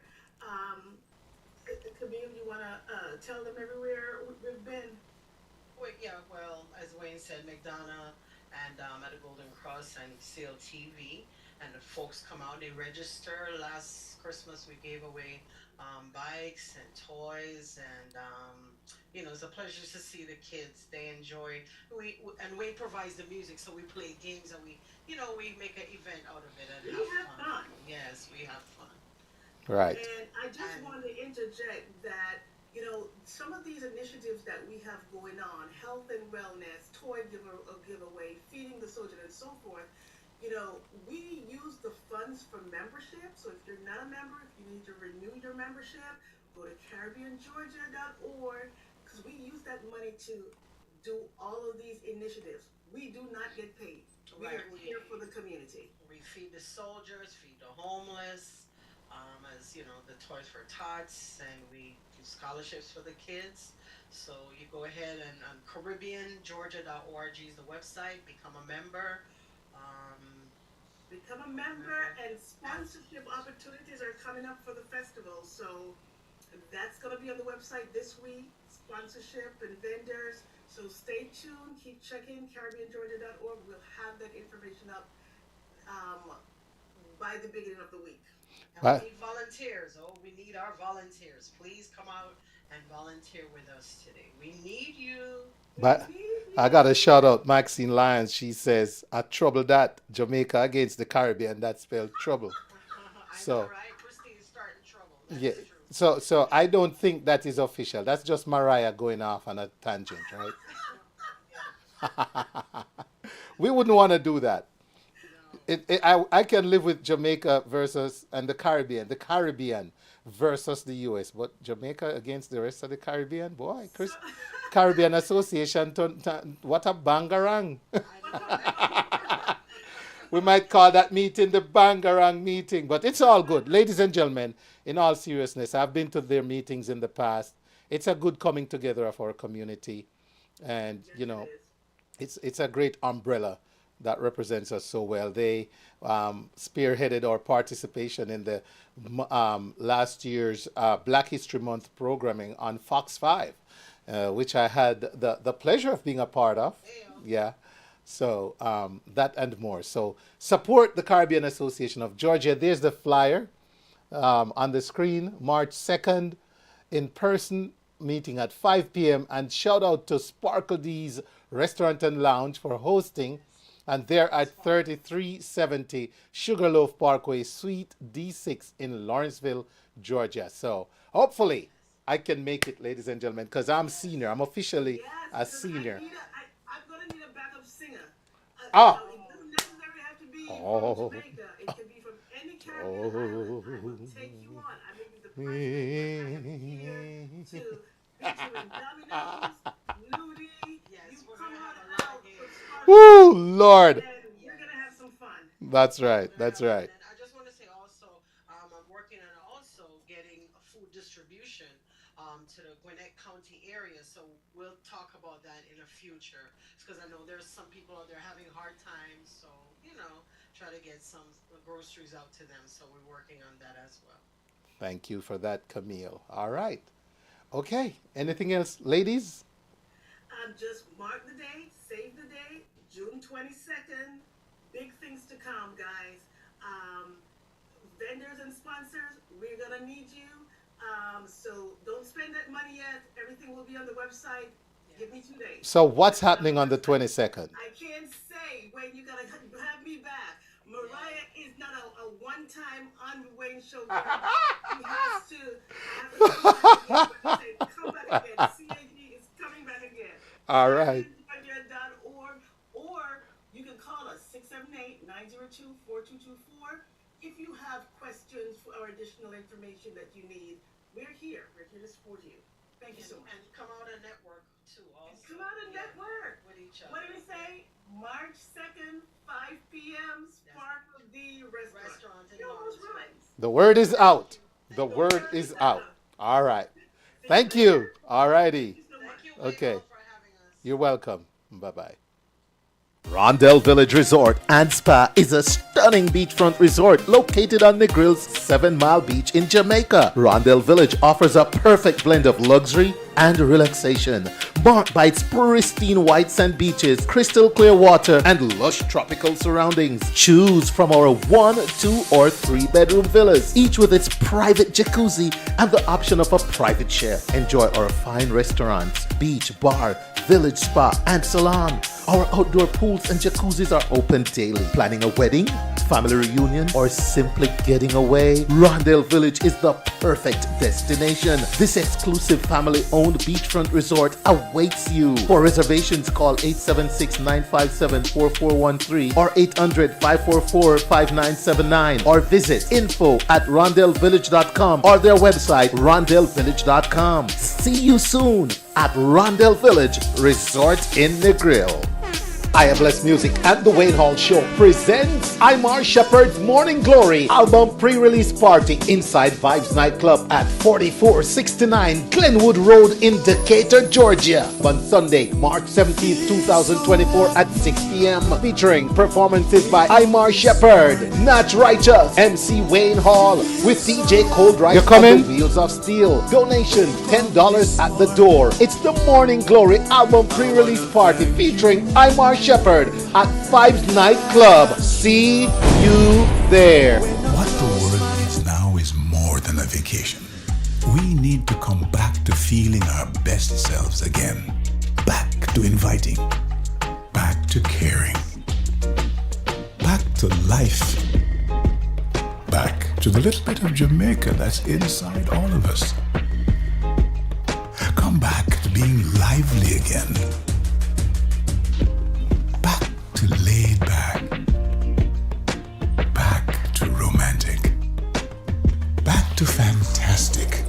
Camille, you want to tell them everywhere we've been? Well, as Wayne said, McDonough and at the Golden Cross and Seal TV. And the folks come out, they register. Last Christmas we gave away bikes and toys, and it's a pleasure to see the kids. They enjoy. Wayne provides the music, so we play games and we make an event out of it and have fun. Yes, we have fun. Right. And I just wanted to interject that some of these initiatives that we have going on, health and wellness, toy giveaway, feeding the soldier, and so forth. We use the funds from membership. So if you're not a member, if you need to renew your membership, go to caribbeangeorgia.org because we use that money to do all of these initiatives. We do not get paid. We are here for the community. We feed the soldiers, feed the homeless, the Toys for Tots, and we do scholarships for the kids. So you go ahead and caribbeangeorgia.org is the website, become a member. Become a member, and sponsorship opportunities are coming up for the festival. So that's going to be on the website this week, sponsorship and vendors. So stay tuned, keep checking caribbeangeorgia.org. We'll have that information up by the beginning of the week. And we need volunteers. We need our volunteers. Please come out and volunteer with us today. We need you. But I got to shout out Maxine Lyons. She says, I trouble that Jamaica against the Caribbean. That spelled trouble. I So know, right? Christine's starting Yeah. So I don't think that is official. That's just Mariah going off on a tangent, right? We wouldn't want to do that. I can live with Jamaica versus and the Caribbean versus the U.S. But Jamaica against the rest of the Caribbean, boy, Caribbean Association, what a bangarang! We might call that meeting the bangarang meeting, but it's all good, ladies and gentlemen. In all seriousness, I've been to their meetings in the past. It's a good coming together of our community, and it's a great umbrella that represents us so well. They spearheaded our participation in the last year's Black History Month programming on Fox 5, which I had the pleasure of being a part of. Yeah. So that and more. So support the Caribbean Association of Georgia. There's the flyer on the screen. March 2nd, in person meeting at 5 p.m. And shout out to Sparkle D's Restaurant and Lounge for hosting. And they're at 3370 Sugarloaf Parkway, Suite D6 in Lawrenceville, Georgia. So hopefully I can make it, ladies and gentlemen, because I'm senior. I'm officially a senior. I'm going to need a backup singer. It doesn't necessarily have to be from Jamaica. It can be from any Caribbean island. I will take you on. I may be the president. Here to featuring Domino's, Nudie. Yes, we're going to have a lot of games. Woo, Lord. We're going to have some fun. That's right. That's right. And I just want to say also, I'm working on also getting a food distribution to the Gwinnett County area. So we'll talk about that in the future. Because I know there's some people out there having hard times. So, try to get some groceries out to them. So we're working on that as well. Thank you for that, Camille. All right. Okay. Anything else, ladies? Just mark the date, save the date, June 22nd. Big things to come, guys. Vendors and sponsors, we're going to need you. So don't spend that money yet. Everything will be on the website. Give me 2 days. So what's happening on the 22nd? I can't say when you're going to have me back. Mariah is not a one-time on the Wayne show. He has to come back again. CAD is coming back again. All right. Or you can call us 678-902-4224 if you have questions or additional information that you need. We're here. We're here to support you. Thank you so much. And come out and network too. Also. Come out and network with each other. What did we say? March 2nd, 5 p.m. Sparkle D Restaurant. The word is out. The word is out. All right. Thank you. All righty. Okay. You're welcome. Bye-bye. Rondell Village Resort and Spa is a stunning beachfront resort located on Negril's 7 Mile Beach in Jamaica. Rondell Village offers a perfect blend of luxury and relaxation, marked by its pristine white sand beaches, crystal clear water, and lush tropical surroundings. Choose from our 1, 2, or 3 bedroom villas, each with its private jacuzzi and the option of a private chef. Enjoy our fine restaurants, beach, bar, village spa, and salon. Our outdoor pools and jacuzzis are open daily. Planning a wedding, family reunion, or simply getting away? Rondell Village is the perfect destination. This exclusive family-owned beachfront resort awaits you. For reservations, call 876-957-4413 or 800-544-5979 or visit info@rondellvillage.com or their website rondellvillage.com. See you soon at Rondell Village Resort in Negril. I Am Blessed Music and the Wayne Hall Show presents Imar Shepherd's Morning Glory album pre-release party inside Vibes Nightclub at 4469 Glenwood Road in Decatur, Georgia on Sunday, March 17th, 2024 at 6 p.m. featuring performances by Imar Shepherd, Nat Righteous, MC Wayne Hall with DJ Cold Rice on the Wheels of Steel. Donation $10 at the door. It's the Morning Glory album pre-release party featuring Imar Shepherd at Vibes Nightclub. See you there. What the world needs now is more than a vacation. We need to come back to feeling our best selves again. Back to inviting. Back to caring. Back to life. Back to the little bit of Jamaica that's inside all of us. Come back to being lively again. Back to laid back. Back to romantic. Back to fantastic.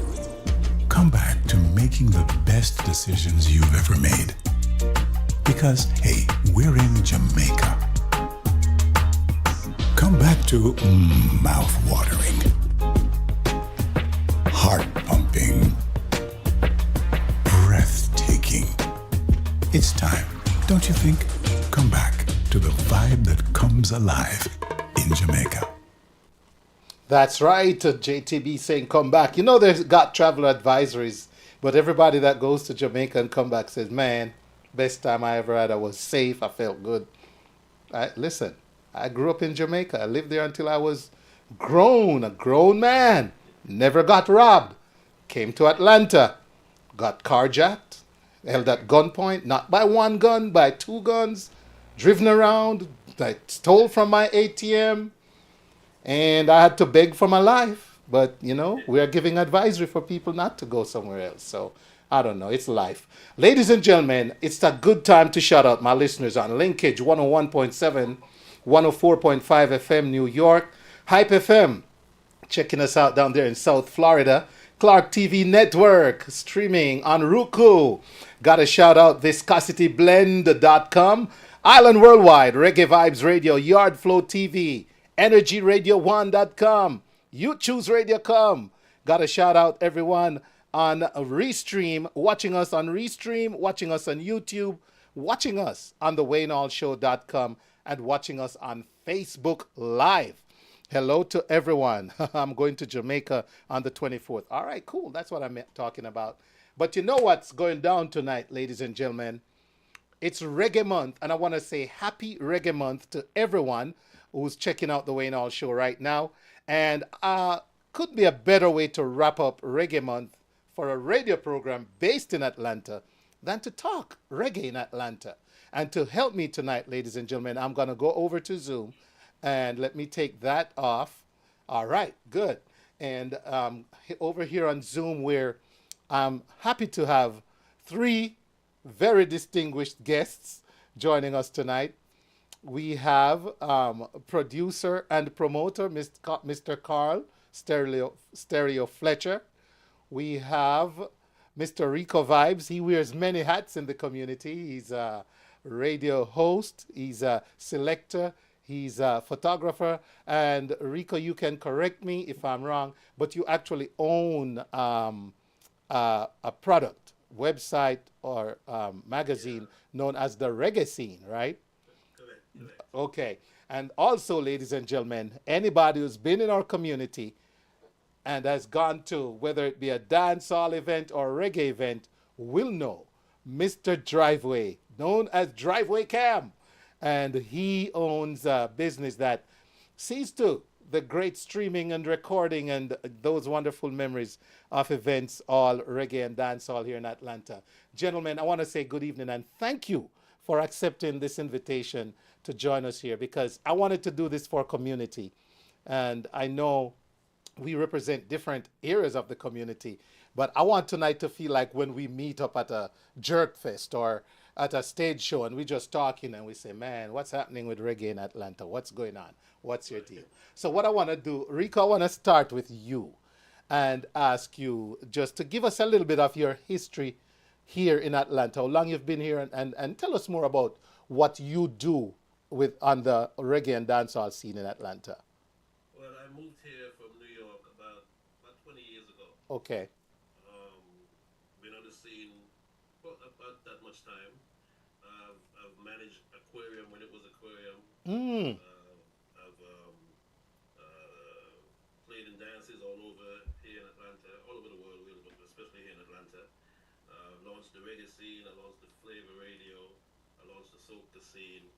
Come back to making the best decisions you've ever made. Because, hey, we're in Jamaica. Come back to mouth-watering, heart-pumping, breathtaking. It's time, don't you think? Come back to the vibe that comes alive in Jamaica. That's right, JTB saying come back. You know they've got travel advisories, but everybody that goes to Jamaica and come back says, man, best time I ever had. I was safe, I felt good. Listen, I grew up in Jamaica. I lived there until I was a grown man. Never got robbed. Came to Atlanta, got carjacked, held at gunpoint, not by one gun, by two guns, driven around, I stole from my ATM, and I had to beg for my life. But, you know, we are giving advisory for people not to go somewhere else. So, I don't know. It's life. Ladies and gentlemen, it's a good time to shout out my listeners on Linkage 101.7, 104.5 FM New York, HypeFM, checking us out down there in South Florida, Clark TV Network, streaming on Roku. Got to shout out ViscosityBlend.com, Island Worldwide, Reggae Vibes Radio, Yardflow TV, EnergyRadio1.com, YouTubeRadio.com. Got to shout out everyone on Restream, watching us on Restream, watching us on YouTube, watching us on the WayneHallShow.com, and watching us on Facebook Live. Hello to everyone. I'm going to Jamaica on the 24th. All right, cool. That's what I'm talking about. But you know what's going down tonight, ladies and gentlemen? It's Reggae Month, and I want to say happy Reggae Month to everyone who's checking out the Wayne Hall Show right now. And could be a better way to wrap up Reggae Month for a radio program based in Atlanta than to talk reggae in Atlanta. And to help me tonight, ladies and gentlemen, I'm going to go over to Zoom. And let me take that off. All right, good. And over here on Zoom, where I'm happy to have three very distinguished guests joining us tonight. We have producer and promoter, Mr. Carl Stereo Fletcher. We have Mr. Rico Vibes. He wears many hats in the community. He's a radio host. He's a selector. He's a photographer, and Rico, you can correct me if I'm wrong, but you actually own a product, website, or magazine known as the Reggae Scene, right? Correct. Okay. And also, ladies and gentlemen, anybody who's been in our community and has gone to, whether it be a dancehall event or a reggae event, will know Mr. Driveway, known as Driveway Cam. And he owns a business that sees to the great streaming and recording and those wonderful memories of events, all reggae and dancehall here in Atlanta. Gentlemen, I want to say good evening and thank you for accepting this invitation to join us here, because I wanted to do this for community. And I know we represent different areas of the community, but I want tonight to feel like when we meet up at a jerk fest or at a stage show and we just talking and we say, man, what's happening with reggae in Atlanta? What's going on? What's your deal? So what I want to do, Rico, I want to start with you and ask you just to give us a little bit of your history here in Atlanta, how long you've been here, and tell us more about what you do on the reggae and dancehall scene in Atlanta. Well, I moved here from New York about 20 years ago. Okay. Been on the scene for about that much time. I've managed aquarium when it was aquarium. I've played in dances all over here in Atlanta, all over the world really, but especially here in Atlanta. Launched the reggae scene, I launched the flavor radio, I launched the soca scene.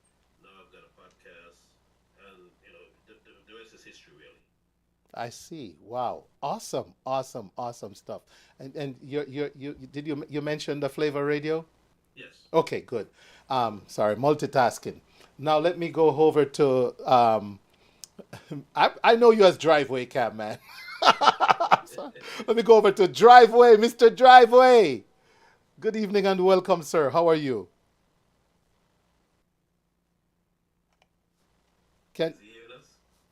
Now I've got a podcast, and you know the rest is history really. I see. Wow. Awesome stuff. And you mention the flavor radio? Yes. Okay, good. Sorry, multitasking. Now let me go over to I know you as Driveway Cam, man. Let me go over to Driveway, Mr. Driveway. Good evening and welcome, sir. How are you? Can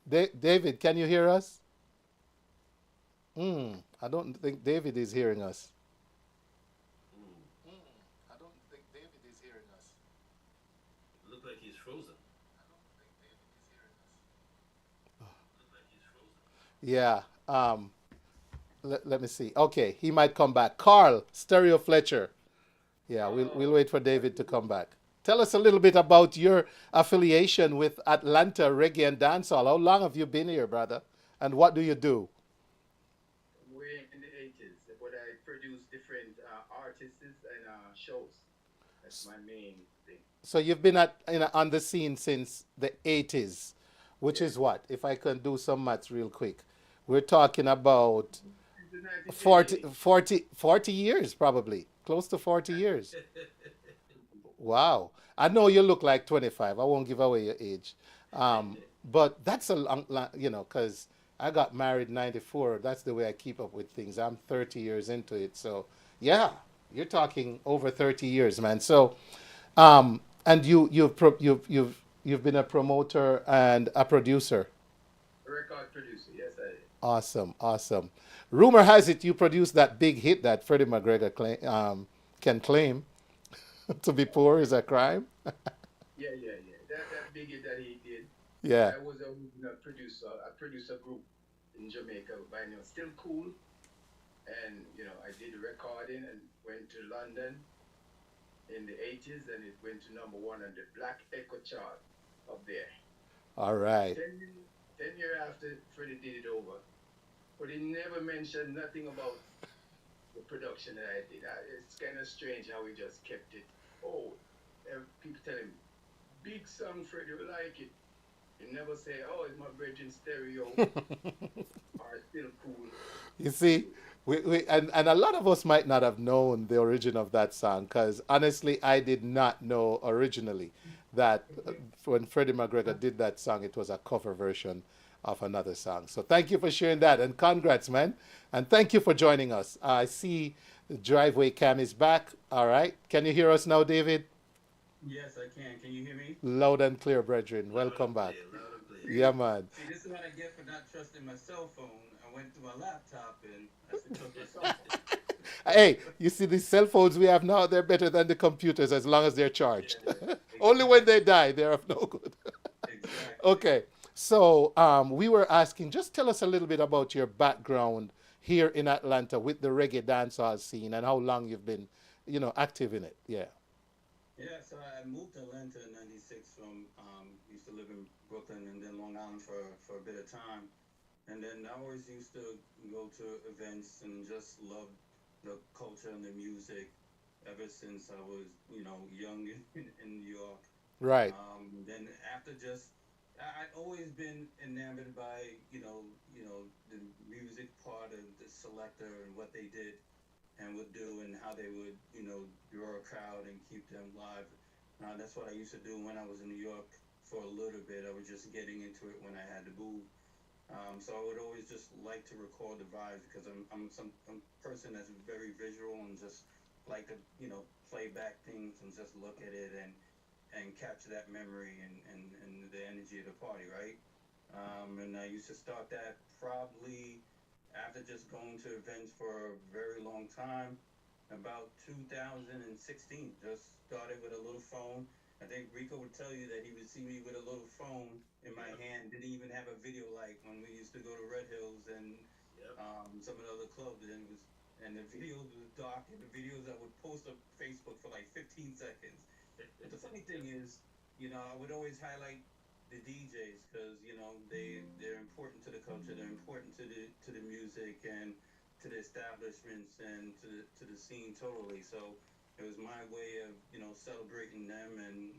David, can you hear us? I don't think David is hearing us. I don't think David is hearing us. Look like he's frozen. Yeah. Let me see. Okay, he might come back. Carl, Stereo Fletcher. Yeah, we'll wait for David to come back. Tell us a little bit about your affiliation with Atlanta Reggae and Dancehall. How long have you been here, brother? And what do you do? We're in the 80s, but I produce different artists and shows. That's my main thing. So you've been on the scene since the 80s, which is what? If I can do some maths real quick. We're talking about 40 years, probably. Close to 40 years. Wow. I know you look like 25. I won't give away your age. But that's a long, because I got married in 94. That's the way I keep up with things. I'm 30 years into it. So, yeah, you're talking over 30 years, man. So, and you've been a promoter and a producer. A record producer, yes, I am. Awesome, awesome. Rumor has it you produced that big hit that Freddie McGregor can claim. To be poor is a crime. Yeah. That big hit that he did. Yeah. I was a producer. I produced a group in Jamaica by name Still Cool. And, I did recording and went to London in the 80s, and it went to number 1 on the Black Echo chart up there. All right. 10 years after Freddie did it over. But he never mentioned nothing about the production that I did. It's kind of strange how he just kept it. Oh, people tell him, big song, Freddie will like it. He never say, oh, it's my virgin stereo. Or Still Cool. You see, and a lot of us might not have known the origin of that song, because honestly, I did not know originally that when Freddie McGregor did that song, it was a cover version of another song. So thank you for sharing that, and congrats, man. And thank you for joining us. I see the Driveway Cam is back. All right. Can you hear us now, David? Yes, I can. Can you hear me? Loud and clear, brethren. Welcome back. Yeah, man. See, this is what I get for not trusting my cell phone. I went to my laptop and I said, trust my cell phone. Hey, you see these cell phones we have now, they're better than the computers as long as they're charged. Yeah, exactly. Only when they die, they're of no good. Exactly. Okay. So we were asking, just tell us a little bit about your background here in Atlanta with the reggae dancehall scene and how long you've been, active in it. Yeah. Yeah, so I moved to Atlanta in 96 from, used to live in Brooklyn and then Long Island for a bit of time. And then I always used to go to events and just love the culture and the music ever since I was, young in New York. Right. Then after I'd always been enamored by, the music part of the selector and what they did and would do and how they would, draw a crowd and keep them live. That's what I used to do when I was in New York for a little bit. I was just getting into it when I had to move. So I would always just like to record the vibes because I'm a person that's very visual and just like to, play back things and just look at it and capture that memory and the energy of the party, right? And I used to start that probably after just going to events for a very long time, about 2016. Just started with a little phone. I think Rico would tell you that he would see me with a little phone in my hand. Didn't even have a video light when we used to go to Red Hills and some of the other clubs. And the videos was dark, and the videos I would post on Facebook for like 15 seconds. But the funny thing is, I would always highlight the DJs because they're important to the culture, they're important to the music and to the establishments and to the scene totally. So it was my way of celebrating them and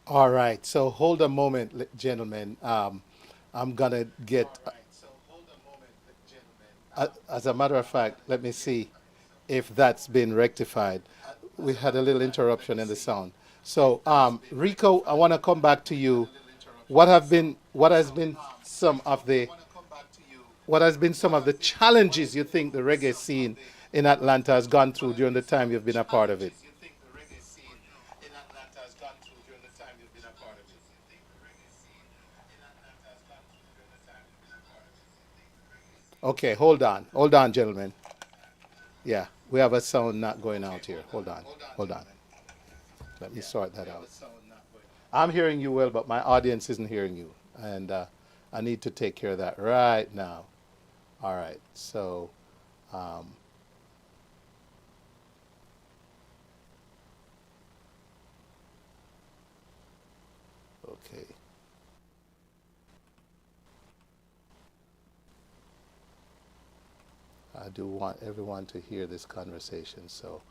All right. So hold a moment, gentlemen. I'm gonna get. As a matter of fact, let me see if that's been rectified. We had a little interruption in the sound. So, Rico, I want to come back to you. What has been some of the challenges you think the reggae scene in Atlanta has gone through during the time you've been a part of it? Okay, hold on, gentlemen. Yeah, we have a sound not going out here. Hold on. Let me sort that out. I'm hearing you well, but my audience isn't hearing you, and I need to take care of that right now. All right, so okay. I do want everyone to hear this conversation, so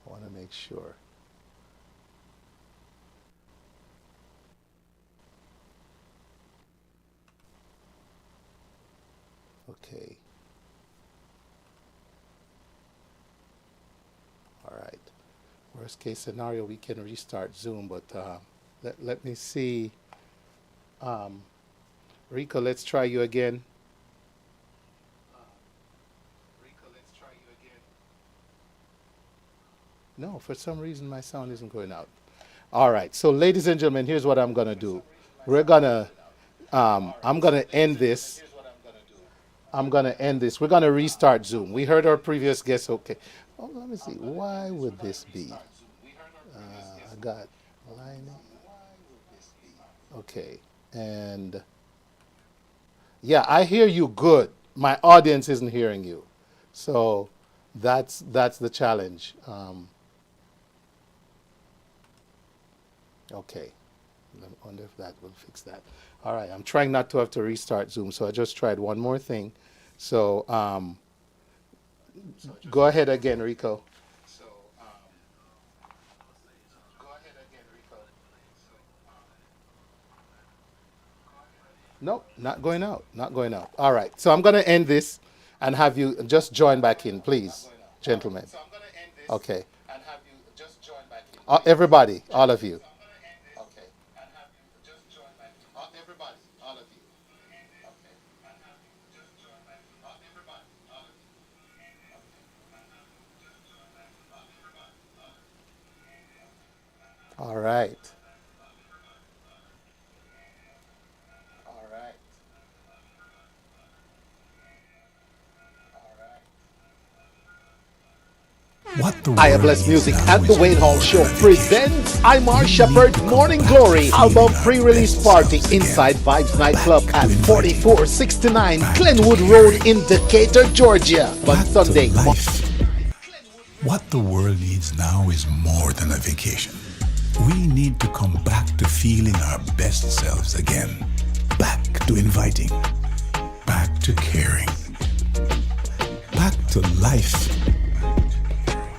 I want to make sure. Okay. All right. Worst case scenario, we can restart Zoom, but let me see. Rico, let's try you again. No, for some reason my sound isn't going out. All right. So, ladies and gentlemen, here's what I'm gonna do. I'm gonna end this. We're gonna restart Zoom. We heard our previous guest. Okay. Oh, let me see. Why would this be? I got line. Okay. And yeah, I hear you good. My audience isn't hearing you. So that's the challenge. Okay. I wonder if that will fix that. All right. I'm trying not to have to restart Zoom, so I just tried one more thing. So go ahead again, Rico. Nope, not going out. All right. So I'm going to end this and have you just join back in, please, gentlemen. Okay. Everybody, all of you. All right. I Am Blessed Music at the Wayne Hall Show presents Imar Shepherd's Morning Glory album pre-release party inside Vibes Nightclub at 4469 Glenwood Road in Decatur, Georgia on Sunday. What the world needs now is more than a vacation. We need to come back to feeling our best selves again. Back to inviting. Back to caring. Back to life.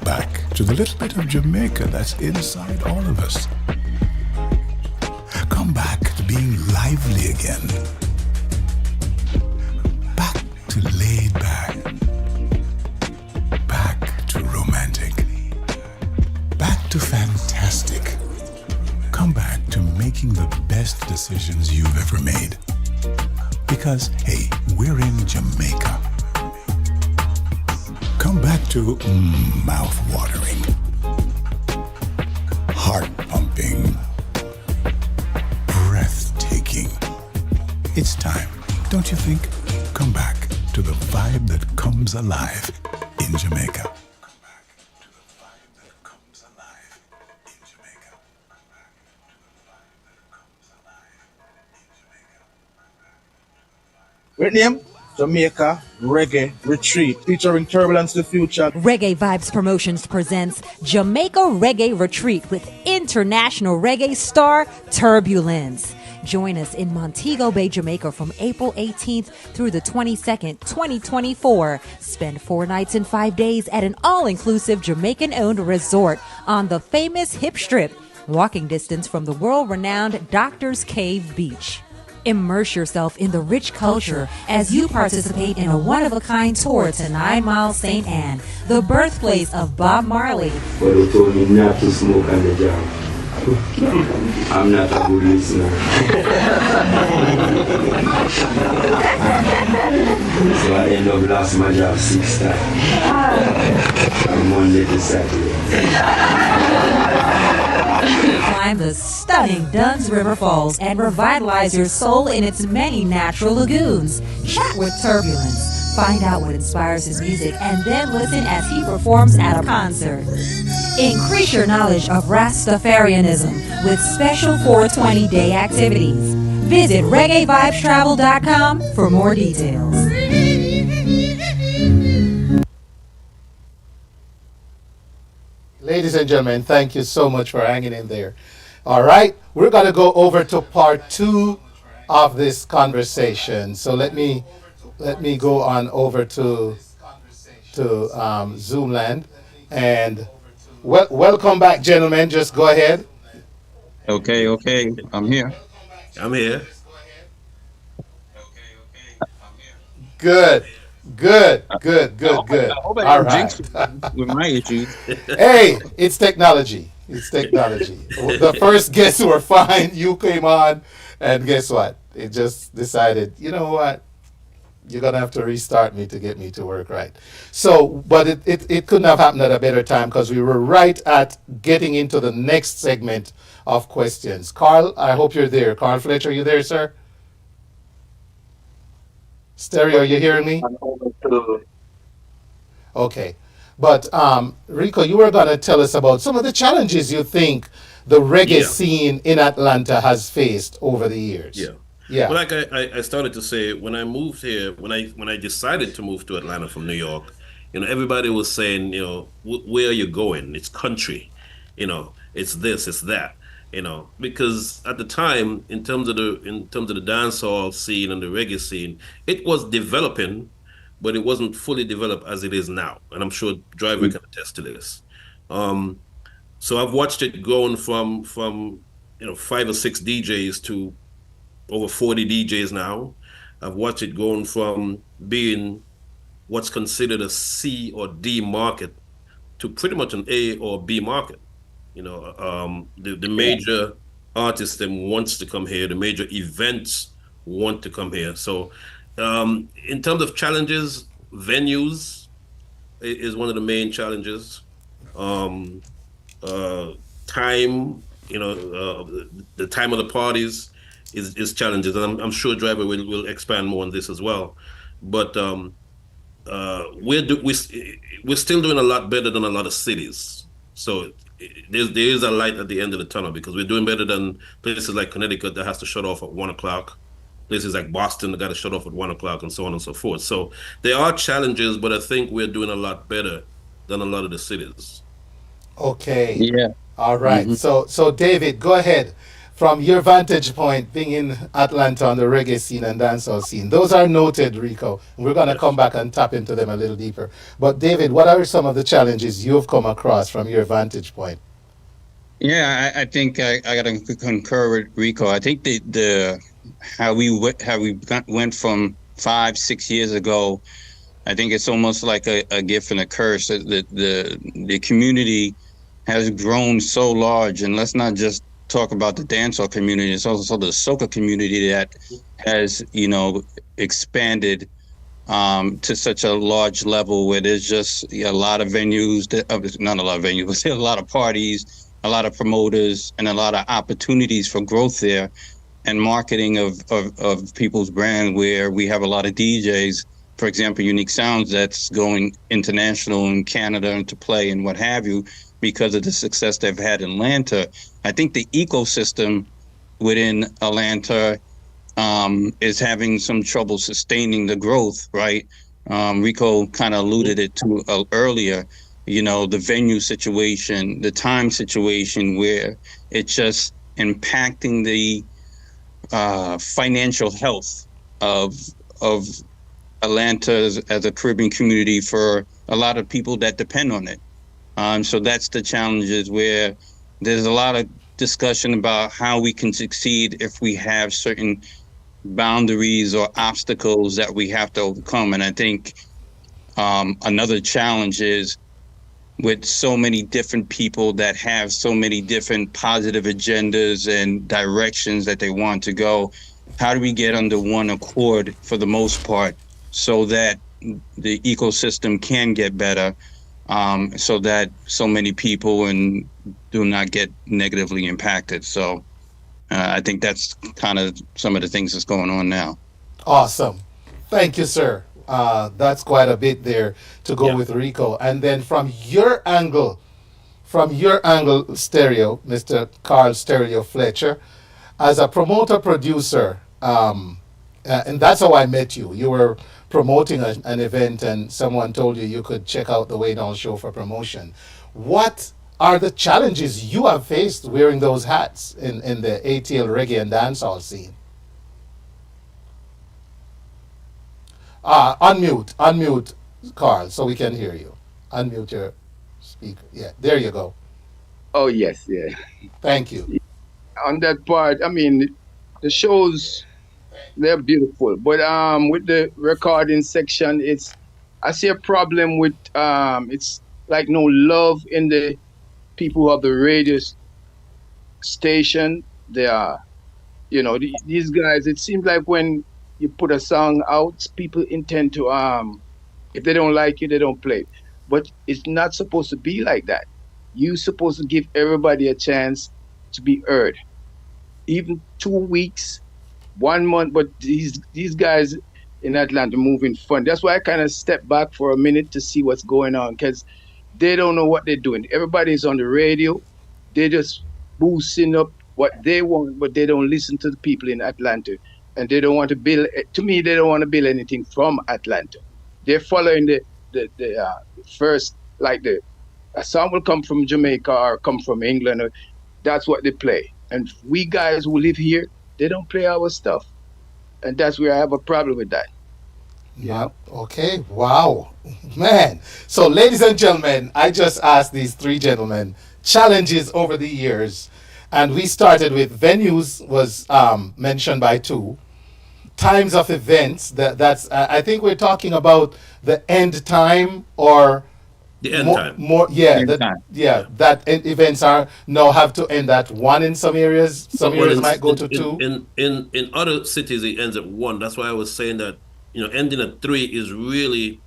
Back to the little bit of Jamaica that's inside all of us. Come back to being lively again. Back to laid back. Back to romantic. Back to fantastic. Come back to making the best decisions you've ever made. Because, hey, we're in Jamaica. Come back to mouth-watering, heart-pumping, breathtaking. It's time, don't you think? Come back to the vibe that comes alive in Jamaica. Great name? Jamaica Reggae Retreat featuring Turbulence the Future. Reggae Vibes Promotions presents Jamaica Reggae Retreat with international reggae star Turbulence. Join us in Montego Bay, Jamaica from April 18th through the 22nd, 2024. Spend 4 nights and 5 days at an all-inclusive Jamaican-owned resort on the famous Hip Strip. walking distance from the world-renowned Doctor's Cave Beach. Immerse yourself in the rich culture as you participate in a one-of-a-kind tour to 9 Mile St. Anne, the birthplace of Bob Marley. But they told me not to smoke on the job. I'm not a good listener. So I end up lost my job 6 times. From Monday to Saturday. Climb the stunning Dunn's River Falls and revitalize your soul in its many natural lagoons. Chat with Turbulence. Find out what inspires his music and then listen as he performs at a concert. Increase your knowledge of Rastafarianism with special 420 day activities. Visit reggaevibestravel.com for more details. Ladies and gentlemen, thank you so much for hanging in there. All right, we're going to go over to part 2 of this conversation. So let me go on over to Zoomland, and welcome back, gentlemen. Just go ahead. Okay, I'm here. I'm here. Good. All right. With my issues. Hey, it's technology. The first guests were fine. You came on, and guess what? It just decided, you know what? You're going to have to restart me to get me to work right. So, but it couldn't have happened at a better time because we were right at getting into the next segment of questions. Carl, I hope you're there. Carl Fletcher, are you there, sir? Stereo, are you hearing me? Okay. But Rico, you were going to tell us about some of the challenges you think the reggae scene in Atlanta has faced over the years. Yeah. Well, like I started to say, when I moved here, when I decided to move to Atlanta from New York, everybody was saying, where are you going? It's country, it's this, it's that, because at the time, in terms of the dancehall scene and the reggae scene, it was developing, but it wasn't fully developed as it is now, and I'm sure Driver can attest to this. So I've watched it going from 5 or 6 DJs to over 40 DJs now. I've watched it going from being what's considered a C or D market to pretty much an A or B market. The major artists that wants to come here, the major events want to come here. So in terms of challenges, venues is one of the main challenges. Time, the time of the parties is challenges, and I'm sure Driver will expand more on this as well. But we're still doing a lot better than a lot of cities. So there is a light at the end of the tunnel, because we're doing better than places like Connecticut that has to shut off at 1 o'clock. Places like Boston that got to shut off at 1 o'clock, and so on and so forth. So there are challenges, but I think we're doing a lot better than a lot of the cities. Okay. Yeah. All right. Mm-hmm. So David, go ahead. From your vantage point, being in Atlanta on the reggae scene and dancehall scene, those are noted, Rico. We're going to come back and tap into them a little deeper. But David, what are some of the challenges you've come across from your vantage point? Yeah, I think I got to concur with Rico. I think how we went from 5-6 years ago, I think it's almost like a gift and a curse. The community has grown so large, and let's not just talk about the dancehall community. It's also the soca community that has, expanded to such a large level where there's just a lot of venues, not a lot of venues, but a lot of parties, a lot of promoters, and a lot of opportunities for growth there, and marketing of people's brand, where we have a lot of DJs, for example, Unique Sounds, that's going international in Canada and to play and what have you, because of the success they've had in Atlanta. I think the ecosystem within Atlanta is having some trouble sustaining the growth, right? Rico kind of alluded it to earlier, the venue situation, the time situation, where it's just impacting the financial health of Atlanta as a Caribbean community for a lot of people that depend on it. So that's the challenges, where there's a lot of discussion about how we can succeed if we have certain boundaries or obstacles that we have to overcome. And I think another challenge is with so many different people that have so many different positive agendas and directions that they want to go, how do we get under one accord for the most part so that the ecosystem can get better, so that so many people and do not get negatively impacted? So I think that's kind of some of the things that's going on now. Awesome. Thank you, sir. That's quite a bit there to go with Rico. And then from your angle, Stereo, Mr. Carl Stereo Fletcher, as a promoter producer, and that's how I met you. You were promoting an event and someone told you you could check out the Way Down Show for promotion. What are the challenges you have faced wearing those hats in the ATL reggae and dancehall scene? Unmute, Carl, so we can hear you. Unmute your speaker. Yeah, there you go. Oh, yes, yeah. Thank you. On that part, I mean, the shows, they're beautiful. But with the recording section, I see a problem with, it's like no love in the people who have the radio station. They are, these guys, it seems like when you put a song out, people intend to, if they don't like it, they don't play it. But it's not supposed to be like that. You're supposed to give everybody a chance to be heard. Even 2 weeks, 1 month, but these guys in Atlanta moving fun. That's why I kind of step back for a minute to see what's going on, because they don't know what they're doing. Everybody's on the radio. They're just boosting up what they want, but they don't listen to the people in Atlanta. And they don't want to build, to me, they don't want to build anything from Atlanta. They're following the first, like a song will come from Jamaica or come from England. That's what they play. And we guys who live here, they don't play our stuff. And that's where I have a problem with that. Yeah. Okay. Wow. Man. So, ladies and gentlemen, I just asked these three gentlemen challenges over the years. And we started with venues was mentioned by two. Times of events. That's I think we're talking about the end time or the end time. That events are now have to end at 1 in some areas. Some areas might go to 2. In other cities it ends at 1. That's why I was saying that ending at 3 is really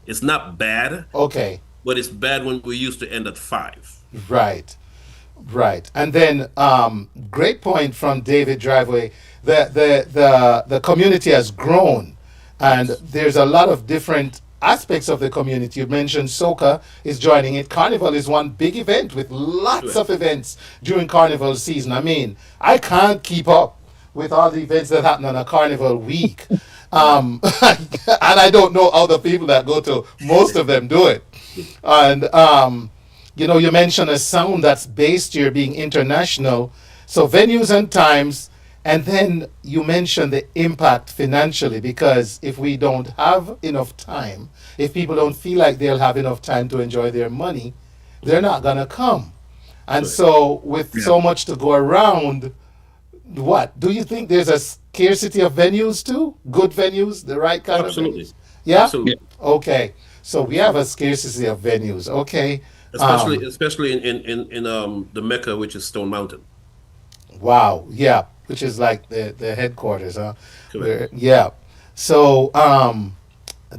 it's not bad. Okay. But it's bad when we used to end at 5. Right. And then great point from David Driveway. The community has grown, and there's a lot of different aspects of the community. You mentioned soca is joining it. Carnival is one big event with lots of events during Carnival season. I mean, I can't keep up with all the events that happen on a Carnival week. And I don't know how the people that go to most of them do it. And you mentioned a sound that's based here being international. So venues and times, and then you mentioned the impact financially, because if we don't have enough time, if people don't feel like they'll have enough time to enjoy their money, they're not going to come. And so with so much to go around, what? Do you think there's a scarcity of venues too? Good venues, the right kind of venues? Yeah? Absolutely. Okay. So we have a scarcity of venues. Okay. Especially in the Mecca, which is Stone Mountain. Wow. Yeah. Which is like the headquarters, huh? Correct. Yeah. So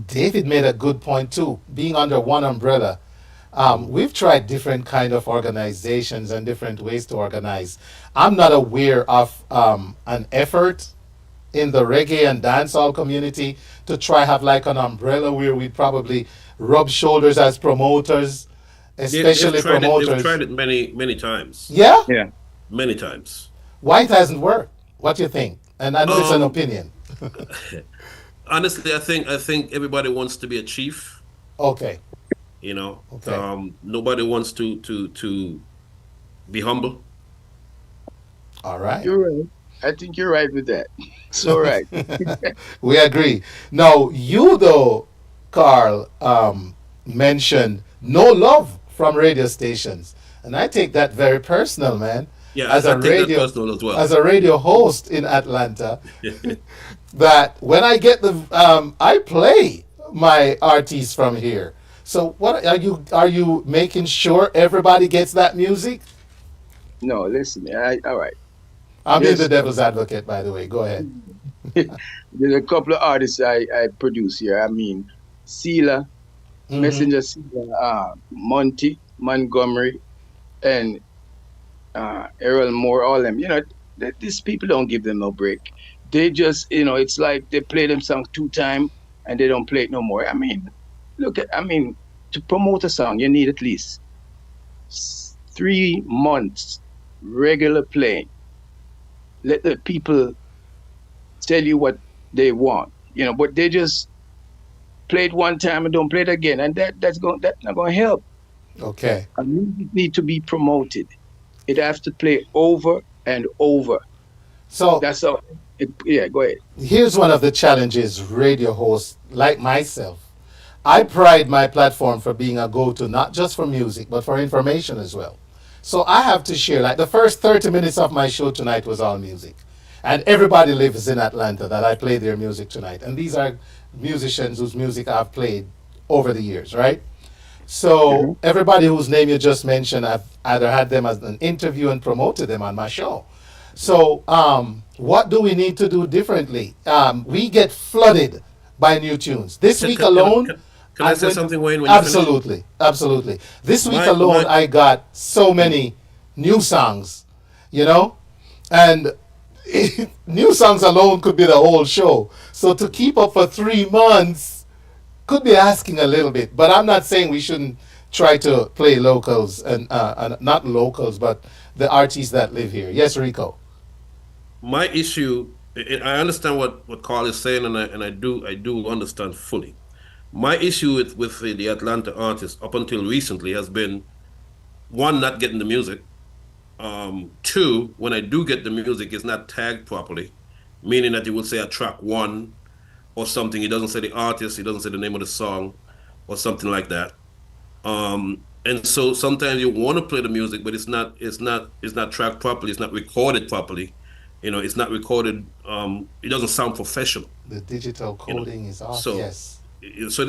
David made a good point too. Being under one umbrella, we've tried different kind of organizations and different ways to organize. I'm not aware of an effort in the reggae and dancehall community to try have like an umbrella where we probably rub shoulders as promoters, especially promoters. They've tried it many times. Yeah? Yeah. Many times. Why it hasn't worked? What do you think? And I know it's an opinion. Honestly, I think everybody wants to be a chief. Okay. Okay. Nobody wants to be humble. All right. You're right. I think you're right with that. It's all right. We agree. Now, you though, Carl, mentioned no love from radio stations. And I take that very personal, man. Yeah, I take that personal as well. As a radio host in Atlanta, that when I get I play my artists from here. So what are you making sure everybody gets that music? No, listen, all right. I'm being the devil's advocate, by the way. Go ahead. There's a couple of artists I produce here. I mean, Sela, Messenger Sela, Monty, Montgomery, and Errol Moore, all them. You know, these people don't give them no break. They just, you know, it's like they play them song 2 times and they don't play it no more. I mean, to promote a song, you need at least 3 months regular playing. Let the people tell you what they want, you know, but they just play it 1 time and don't play it again, and that's not going to help. Okay. Music need to be promoted. It has to play over and over. So that's all. Yeah, go ahead. Here's one of the challenges radio hosts like myself. I pride my platform for being a go-to, not just for music, but for information as well. So I have to share, like the first 30 minutes of my show tonight was all music. And everybody lives in Atlanta that I play their music tonight. And these are musicians whose music I've played over the years, right? So everybody whose name you just mentioned, I've either had them as an interview and promoted them on my show. So what do we need to do differently? We get flooded by new tunes. This week alone... Can I say something, Wayne? When absolutely. This week alone, I got so many new songs, you know? And new songs alone could be the whole show. So to keep up for 3 months could be asking a little bit. But I'm not saying we shouldn't try to play locals, and not locals, but the artists that live here. Yes, Rico? My issue, I understand what Carl is saying, and I do understand fully. My issue with the Atlanta artists up until recently has been, 1, not getting the music. 2, when I do get the music, it's not tagged properly, meaning that it will say a track 1 or something. It doesn't say the artist, it doesn't say the name of the song or something like that. And so sometimes you want to play the music, but it's not tracked properly, it's not recorded properly. You know, it's not recorded, it doesn't sound professional. The digital coding is off, yes. So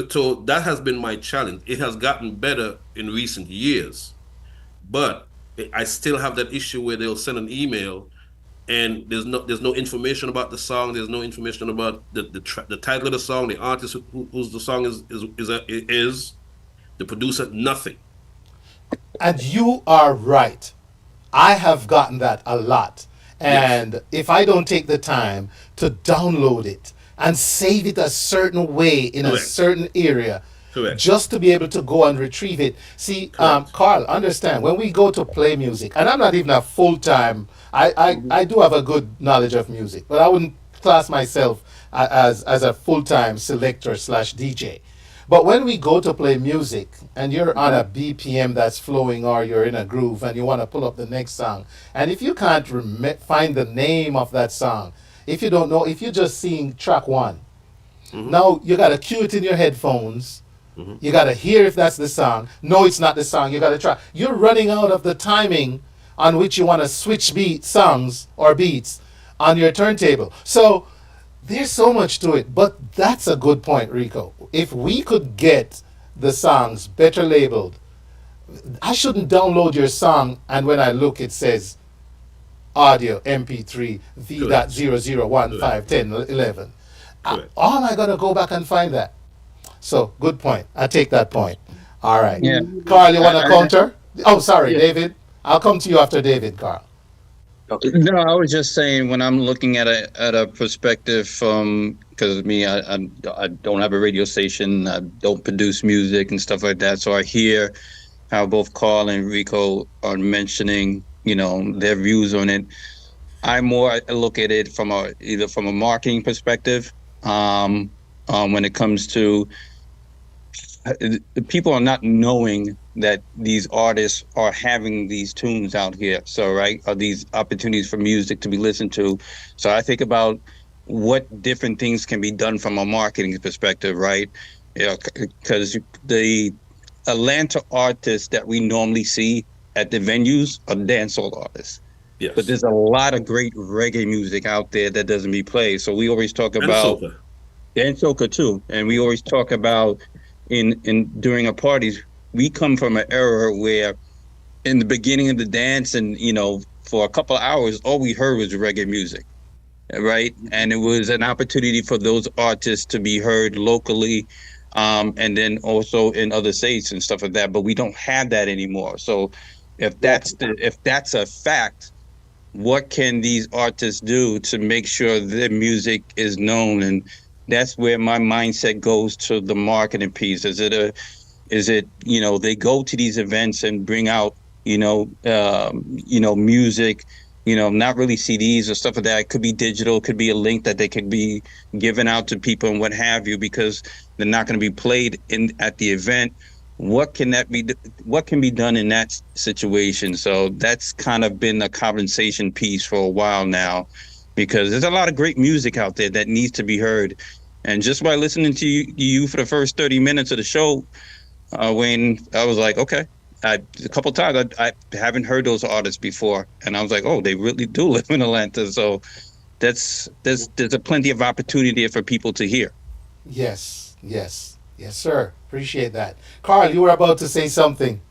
that has been my challenge. It has gotten better in recent years, but I still have that issue where they'll send an email and there's no information about the song. There's no information about the title of the song, the artist whose the song is the producer, nothing. And you are right. I have gotten that a lot. And if I don't take the time to download it and save it a certain way in a certain area, just to be able to go and retrieve it. See, Carl, understand, when we go to play music, and I'm not even a full-time, I do have a good knowledge of music, but I wouldn't class myself as a full-time selector / DJ. But when we go to play music, and you're on a BPM that's flowing, or you're in a groove, and you want to pull up the next song, and if you can't find the name of that song, if you don't know, if you're just seeing track 1, now you got to cue it in your headphones. You got to hear if that's the song. No, it's not the song. You got to try. You're running out of the timing on which you want to switch songs or beats on your turntable. So there's so much to it. But that's a good point, Rico. If we could get the songs better labeled, I shouldn't download your song and when I look it says audio MP3 V.00151011. How am I going to go back and find that? So, good point. I take that point. All right. Yeah. Carl, you want to counter? Oh, sorry, David. I'll come to you after David, Carl. No, I was just saying, when I'm looking at a perspective from, because me, I don't have a radio station, I don't produce music and stuff like that, so I hear how both Carl and Rico are mentioning, you know, their views on it. I look at it from either from a marketing perspective, when it comes to people are not knowing that these artists are having these tunes out here. So, right, are these opportunities for music to be listened to. So I think about what different things can be done from a marketing perspective, right? You know, because the Atlanta artists that we normally see at the venues are dancehall artists. Yes. But there's a lot of great reggae music out there that doesn't be played. So we always talk about and soca too. And we always talk about in during our parties, we come from an era where in the beginning of the dance and for a couple of hours all we heard was reggae music. Right. And it was an opportunity for those artists to be heard locally, and then also in other states and stuff like that. But we don't have that anymore. So if that's a fact, what can these artists do to make sure their music is known? And that's where my mindset goes to the marketing piece. Is it they go to these events and bring out music, not really CDs or stuff like that. It could be digital, it could be a link that they could be given out to people and what have you, because they're not going to be played at the event. What can be done in that situation? So that's kind of been a compensation piece for a while now, because there's a lot of great music out there that needs to be heard. And just by listening to you for the first 30 minutes of the show, Wayne, I was like, okay. A couple times I haven't heard those artists before, and I was like, oh, they really do live in Atlanta. So there's a plenty of opportunity there for people to hear. Yes, sir. Appreciate that. Carl, you were about to say something.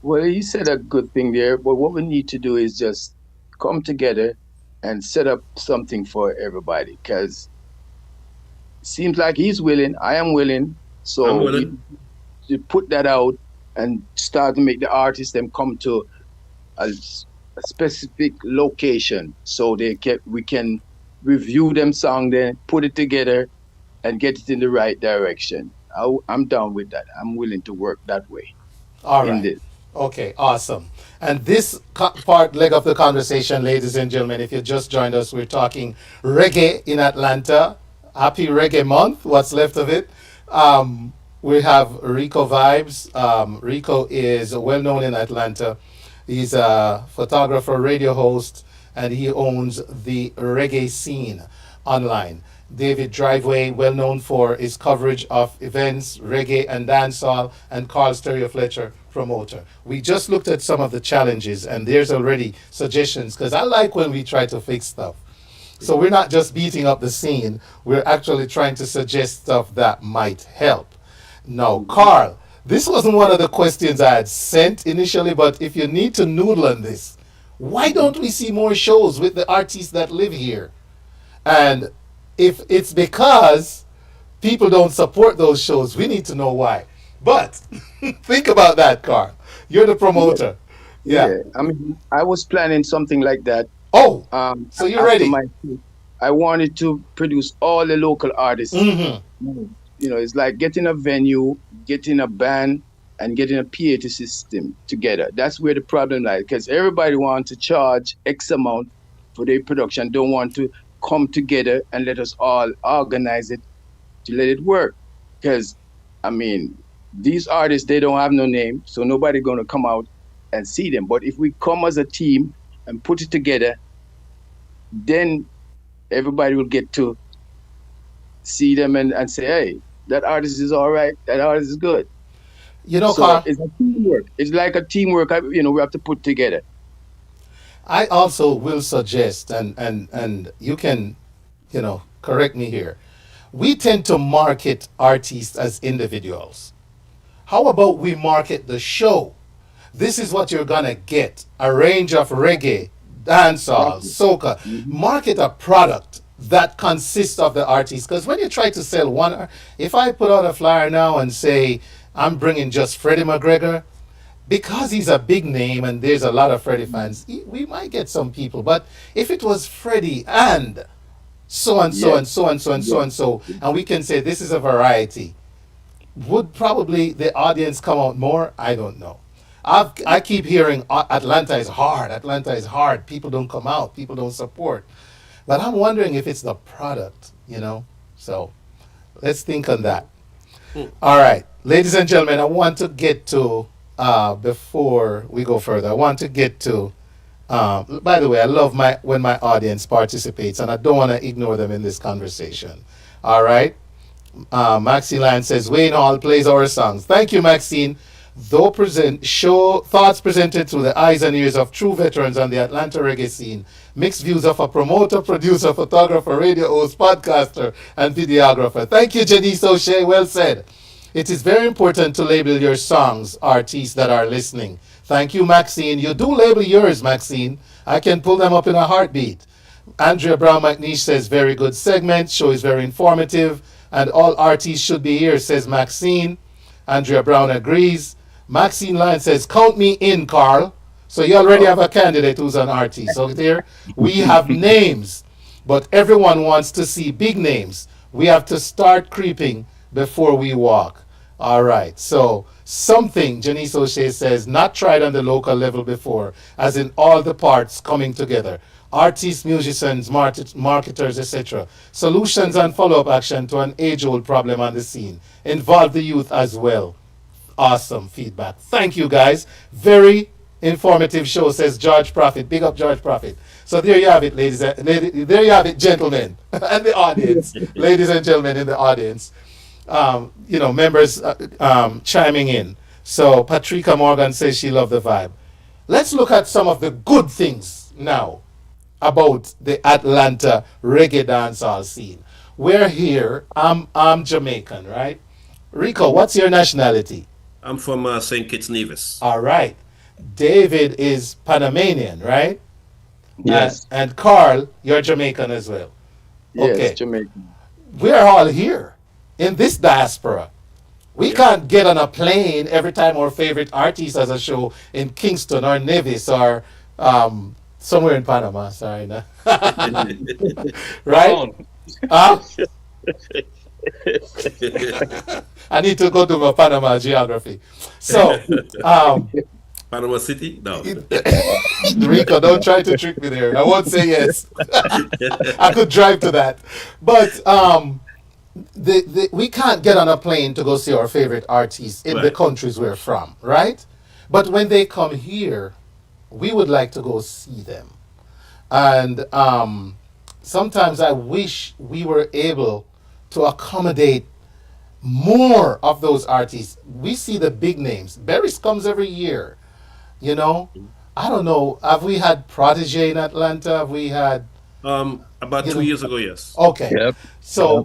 Well, you said a good thing there, but what we need to do is just come together and set up something for everybody, because it seems like he's willing, I am willing, so you put that out and start to make the artists them come to a specific location so we can review them song, then put it together and get it in the right direction. I'm down with that. I'm willing to work that way. All right. Okay, awesome. And this leg of the conversation, ladies and gentlemen, if you just joined us, we're talking reggae in Atlanta. Happy Reggae Month, what's left of it. We have Rico Vibes. Rico is well known in Atlanta. He's a photographer, radio host, and he owns the reggae scene online. David Driveway, well known for his coverage of events, reggae and dancehall, and Carl Stereo Fletcher, promoter. We just looked at some of the challenges, and there's already suggestions, because I like when we try to fix stuff. So we're not just beating up the scene, we're actually trying to suggest stuff that might help. Now, Carl, this wasn't one of the questions I had sent initially, but if you need to noodle on this, why don't we see more shows with the artists that live here? And if it's because people don't support those shows, we need to know why. But think about that, Carl. You're the promoter. Yeah. I mean, I was planning something like that. Oh, so you're ready. I wanted to produce all the local artists. Mm-hmm. It's like getting a venue, getting a band, and getting a PA system together. That's where the problem lies, because everybody wants to charge X amount for their production, don't want to come together and let us all organize it to let it work. Because, I mean, these artists, they don't have no name, so nobody going to come out and see them. But if we come as a team and put it together, then everybody will get to see them and say, hey, that artist is all right, that artist is good. Carl, it's a teamwork. It's like a teamwork, we have to put together. I also will suggest, and you can, correct me here. We tend to market artists as individuals. How about we market the show? This is what you're gonna get: a range of reggae, dancehall, soca. Market a product that consists of the artist. Because when you try to sell one, if I put out a flyer now and say I'm bringing just Freddie McGregor, because he's a big name and there's a lot of Freddie fans, we might get some people. But if it was Freddie and so and so and so and so and so and so, and we can say this is a variety, would probably the audience come out more? I don't know. I keep hearing Atlanta is hard. Atlanta is hard. People don't come out. People don't support. But I'm wondering if it's the product, So let's think on that. All right. Ladies and gentlemen, I want to get to, before we go further, I want to get to, by the way, I love when my audience participates, and I don't want to ignore them in this conversation. All right. Maxine Lyon says, Wayne Hall plays our songs. Thank you, Maxine. though show thoughts presented through the eyes and ears of true veterans on the Atlanta reggae scene, mixed views of a promoter, producer, photographer, radio host, podcaster, and videographer. Thank you, Janice O'Shea. Well said. It is very important to label your songs, artists that are listening. Thank you, Maxine. You do label yours, Maxine. I can pull them up in a heartbeat. Andrea Brown McNeish says, very good segment. Show is very informative. And all artists should be here, says Maxine. Andrea Brown agrees. Maxine Lyon says, count me in, Carl. So you already have a candidate who's an artist. So there, we have names, but everyone wants to see big names. We have to start creeping before we walk. All right. So something, Janice O'Shea says, not tried on the local level before, as in all the parts coming together. Artists, musicians, marketers, etc. Solutions and follow-up action to an age-old problem on the scene. Involve the youth as well. Awesome feedback. Thank you, guys. Very informative show, says George Prophet. Big up, George Prophet. So there you have it, ladies. There you have it, gentlemen, and the audience. Ladies and gentlemen in the audience. Members chiming in. So Patricia Morgan says she loved the vibe. Let's look at some of the good things now about the Atlanta reggae dancehall scene. We're here. I'm Jamaican, right? Rico, what's your nationality? I'm from St. Kitts Nevis. All right. David is Panamanian, right? Yes. And Carl, you're Jamaican as well. Yes, Okay. Jamaican. We're all here in this diaspora. We can't get on a plane every time our favorite artist has a show in Kingston or Nevis or somewhere in Panama. Sorry, no. Right? I need to go to my Panama geography. So, Panama City? No. Rico, don't try to trick me there. I won't say yes. I could drive to that. But we can't get on a plane to go see our favorite artists in the countries we're from, right? But when they come here, we would like to go see them. And sometimes I wish we were able to accommodate more of those artists. We see the big names. Barry's comes every year, I don't know. Have we had Prodigy in Atlanta? Have we had... about 2 years ago, yes. Okay. Yep. So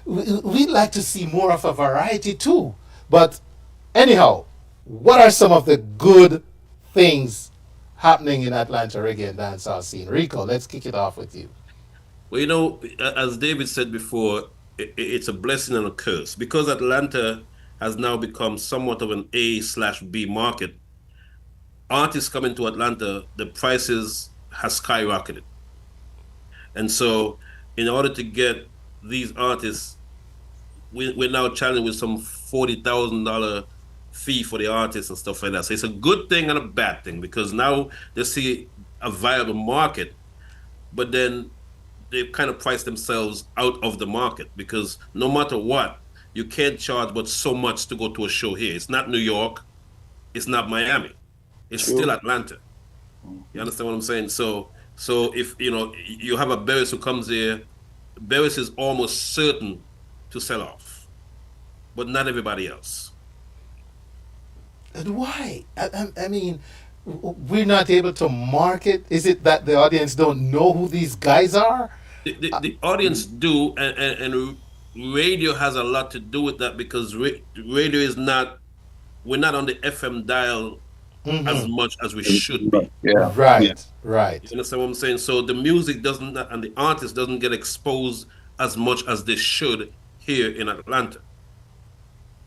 we'd like to see more of a variety too. But anyhow, what are some of the good things happening in Atlanta reggae and dancehall scene? Rico, let's kick it off with you. Well, as David said before, it's a blessing and a curse. Because Atlanta has now become somewhat of an A/B market, artists coming to Atlanta, the prices has skyrocketed. And so in order to get these artists, we're now challenged with some $40,000 fee for the artists and stuff like that. So it's a good thing and a bad thing, because now they see a viable market, but then they kind of price themselves out of the market, because no matter what, you can't charge but so much to go to a show here. It's not New York, it's not Miami, it's still Atlanta. You understand what I'm saying? So if you have a Barris who comes here, Barris is almost certain to sell off, but not everybody else. And why? I mean, we're not able to market. Is it that the audience don't know who these guys are? The audience do, and radio has a lot to do with that, because radio is not, we're not on the FM dial as much as we should be. Yeah. Right. You understand what I'm saying? So the music doesn't, and the artist doesn't get exposed as much as they should here in Atlanta.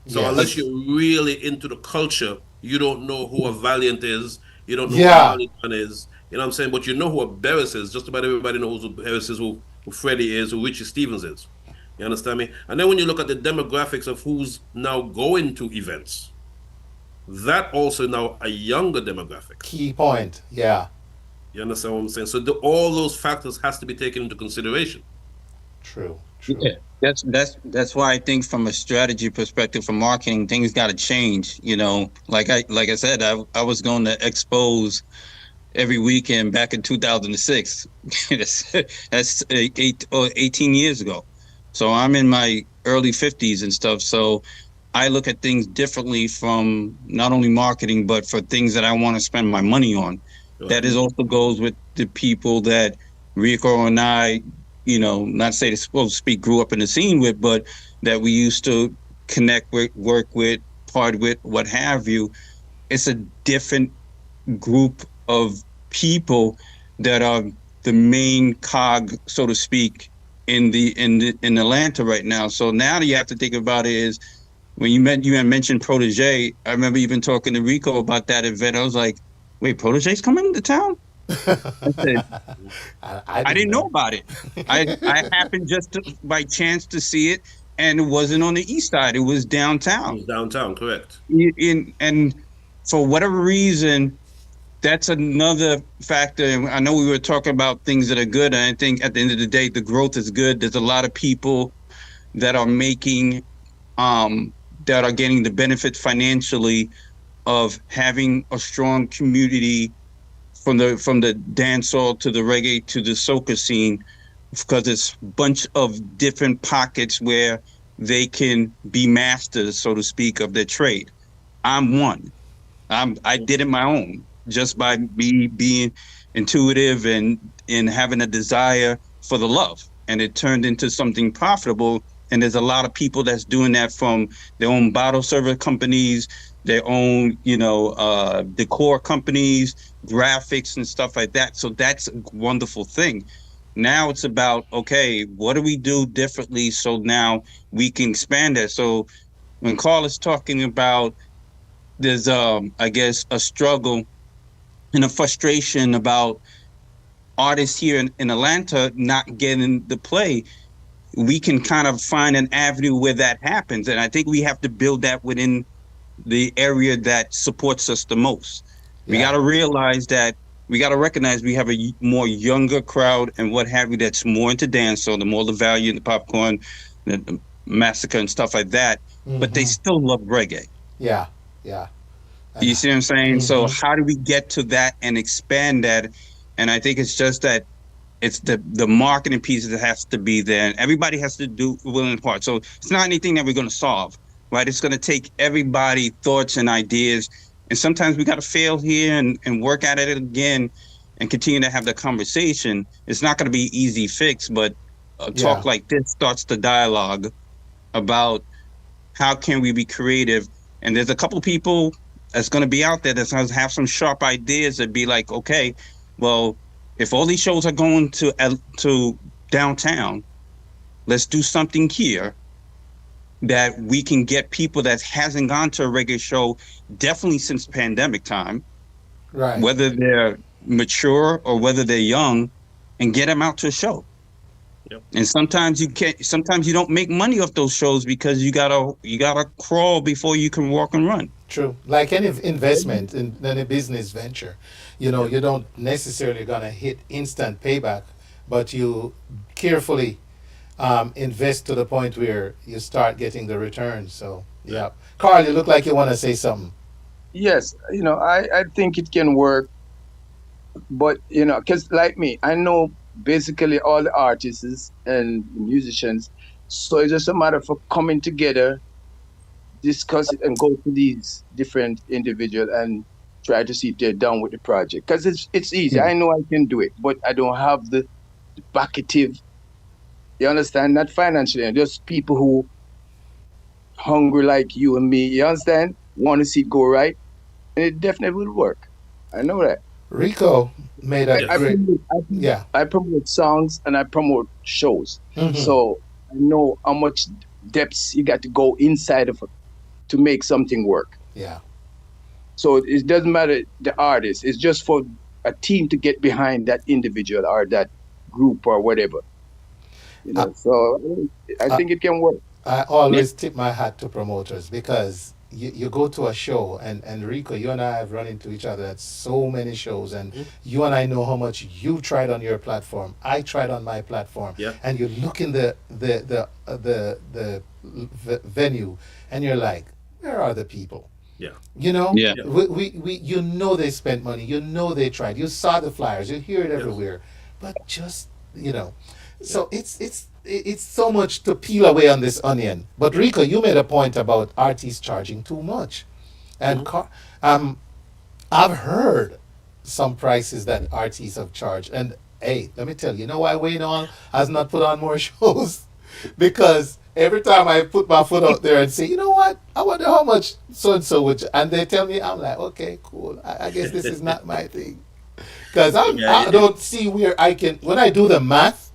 So unless you're really into the culture, you don't know who a Valiant is, you don't know who a Valiant is, you know what I'm saying? But you know who a Barris is. Just about everybody knows who Barris is, who Freddie is, who Richie Stevens is. You understand me? And then when you look at the demographics of who's now going to events, that also now a younger demographic. Key point, yeah. You understand what I'm saying? So all those factors has to be taken into consideration. True. Yeah, that's why I think from a strategy perspective for marketing, things got to change. Like I said, I was going to expose every weekend back in 2006. That's 18 years ago. So I'm in my early 50s and stuff. So I look at things differently from not only marketing, but for things that I want to spend my money on. Right. That is also goes with the people that Rico and I, not say to supposed to speak, grew up in the scene with, but that we used to connect with, work with, part with, what have you. It's a different group of people that are the main cog, so to speak, in Atlanta right now. So now you have to think about it is when you had mentioned Protege. I remember even talking to Rico about that event. I was like, wait, Protege's coming to town? I said, I didn't know about it. I happened just by chance to see it, and it wasn't on the east side. It was downtown. It was downtown, correct. And for whatever reason, that's another factor. And I know we were talking about things that are good, and I think at the end of the day, the growth is good. There's a lot of people that are making, that are getting the benefits financially of having a strong community from the dancehall to the reggae to the soca scene, because it's a bunch of different pockets where they can be masters, so to speak, of their trade. I'm one. I did it my own, just by me being intuitive and having a desire for the love. And it turned into something profitable. And there's a lot of people that's doing that, from their own bottle server companies, their own, decor companies, graphics and stuff like that. So that's a wonderful thing. Now it's about, okay, what do we do differently so now we can expand that? So when Carl is talking about there's, I guess, a struggle and a frustration about artists here in Atlanta not getting the play, we can kind of find an avenue where that happens. And I think we have to build that within the area that supports us the most. We got to realize that we got to recognize we have a more younger crowd and what have you that's more into dance, so the more the value in the popcorn, the massacre and stuff like that, but they still love reggae. Yeah. You see what I'm saying? So how do we get to that and expand that? And I think it's just that it's the marketing piece that has to be there, and everybody has to do a willing part. So it's not anything that we're going to solve, right? It's going to take everybody thoughts and ideas. And sometimes we got to fail here and work at it again and continue to have the conversation. It's not going to be easy fix, but a talk like this starts the dialogue about how can we be creative. And there's a couple of people that's going to be out there that's going to have some sharp ideas that be like, okay, well, if all these shows are going to downtown, let's do something here that we can get people that hasn't gone to a reggae show definitely since pandemic time, right? Whether they're mature or whether they're young, and get them out to a show. Yep. And sometimes you don't make money off those shows because you gotta crawl before you can walk and run. True. Like any investment in any business venture, you don't necessarily gonna hit instant payback, but you carefully invest to the point where you start getting the return. So yeah. Carl, you look like you want to say something. Yes, I think it can work, but because like me, I know basically all the artists and musicians, so it's just a matter of coming together, discuss it, and go to these different individuals and try to see if they're done with the project. Because it's easy. I know I can do it, but I don't have the backative. You understand? Not financially, just people who hungry like you and me, you understand? Want to see it go right, and it definitely will work. I know that. Rico made a great... I promote songs and I promote shows. So I know how much depths you got to go inside of it to make something work. Yeah. So it doesn't matter the artist. It's just for a team to get behind that individual or that group or whatever. So I think it can work. I always tip my hat to promoters, because you go to a show, and Rico, you and I have run into each other at so many shows, and you and I know how much you tried on your platform. I tried on my platform, and you look in the venue, and you're like, where are the people? Yeah. We they spent money. They tried. You saw the flyers. You hear it everywhere, but just so it's it's so much to peel away on this onion. But Rico, you made a point about artists charging too much, and I've heard some prices that artists have charged. And hey, let me tell you, you know why Wayne Hall has not put on more shows? Because every time I put my foot out there and say, you know what, I wonder how much so and so would, and they tell me, I'm like, okay, cool. I guess this is not my thing, because I don't see where I can, when I do the math.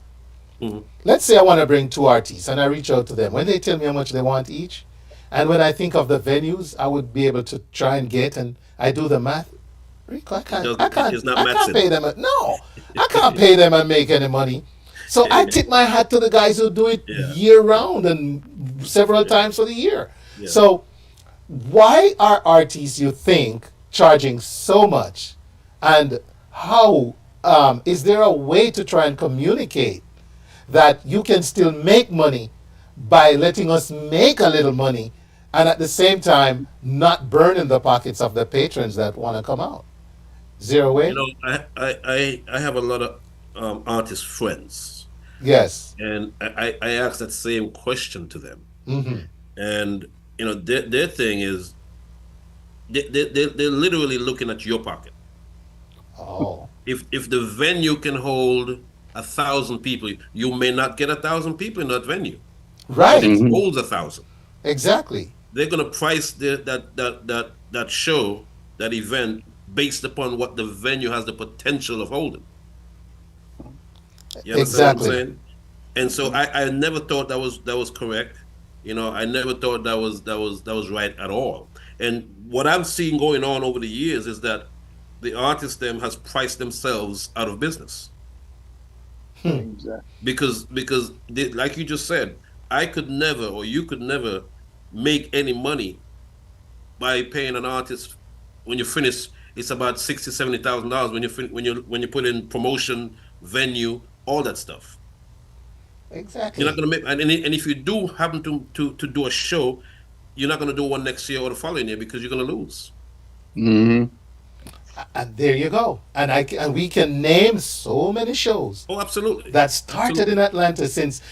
Let's say I want to bring two artists, and I reach out to them. When they tell me how much they want each, and when I think of the venues I would be able to try and get, and I do the math, Rico, I can't pay them. No, I can't pay them and make any money. So I tip my hat to the guys who do it year round and several times for the year. Yeah. So why are artists, you think, charging so much? And how is there a way to try and communicate that you can still make money by letting us make a little money, and at the same time not burning the pockets of the patrons that want to come out? Zero way. You know, I have a lot of artist friends. Yes. And I ask that same question to them. Mm-hmm. And you know, their thing is they're literally looking at your pocket. Oh. If the venue can hold 1,000 people, you may not get 1,000 people in that venue. Right. It holds 1,000. Exactly. They're gonna price that show, that event, based upon what the venue has the potential of holding. You understand what I'm saying? And so I never thought that was correct. You know, I never thought that was right at all. And what I'm seeing going on over the years is that the artist them has priced themselves out of business. Exactly. Because they, like you just said, I could never, or you could never, make any money by paying an artist. When you finish, it's about $60,000-$70,000 when you put in promotion, venue, all that stuff. Exactly. You're not gonna make, and if you do happen to do a show, you're not gonna do one next year or the following year because you're gonna lose. Mm-hmm. And there you go. And we can name so many shows. Oh, absolutely. That started in Atlanta. Since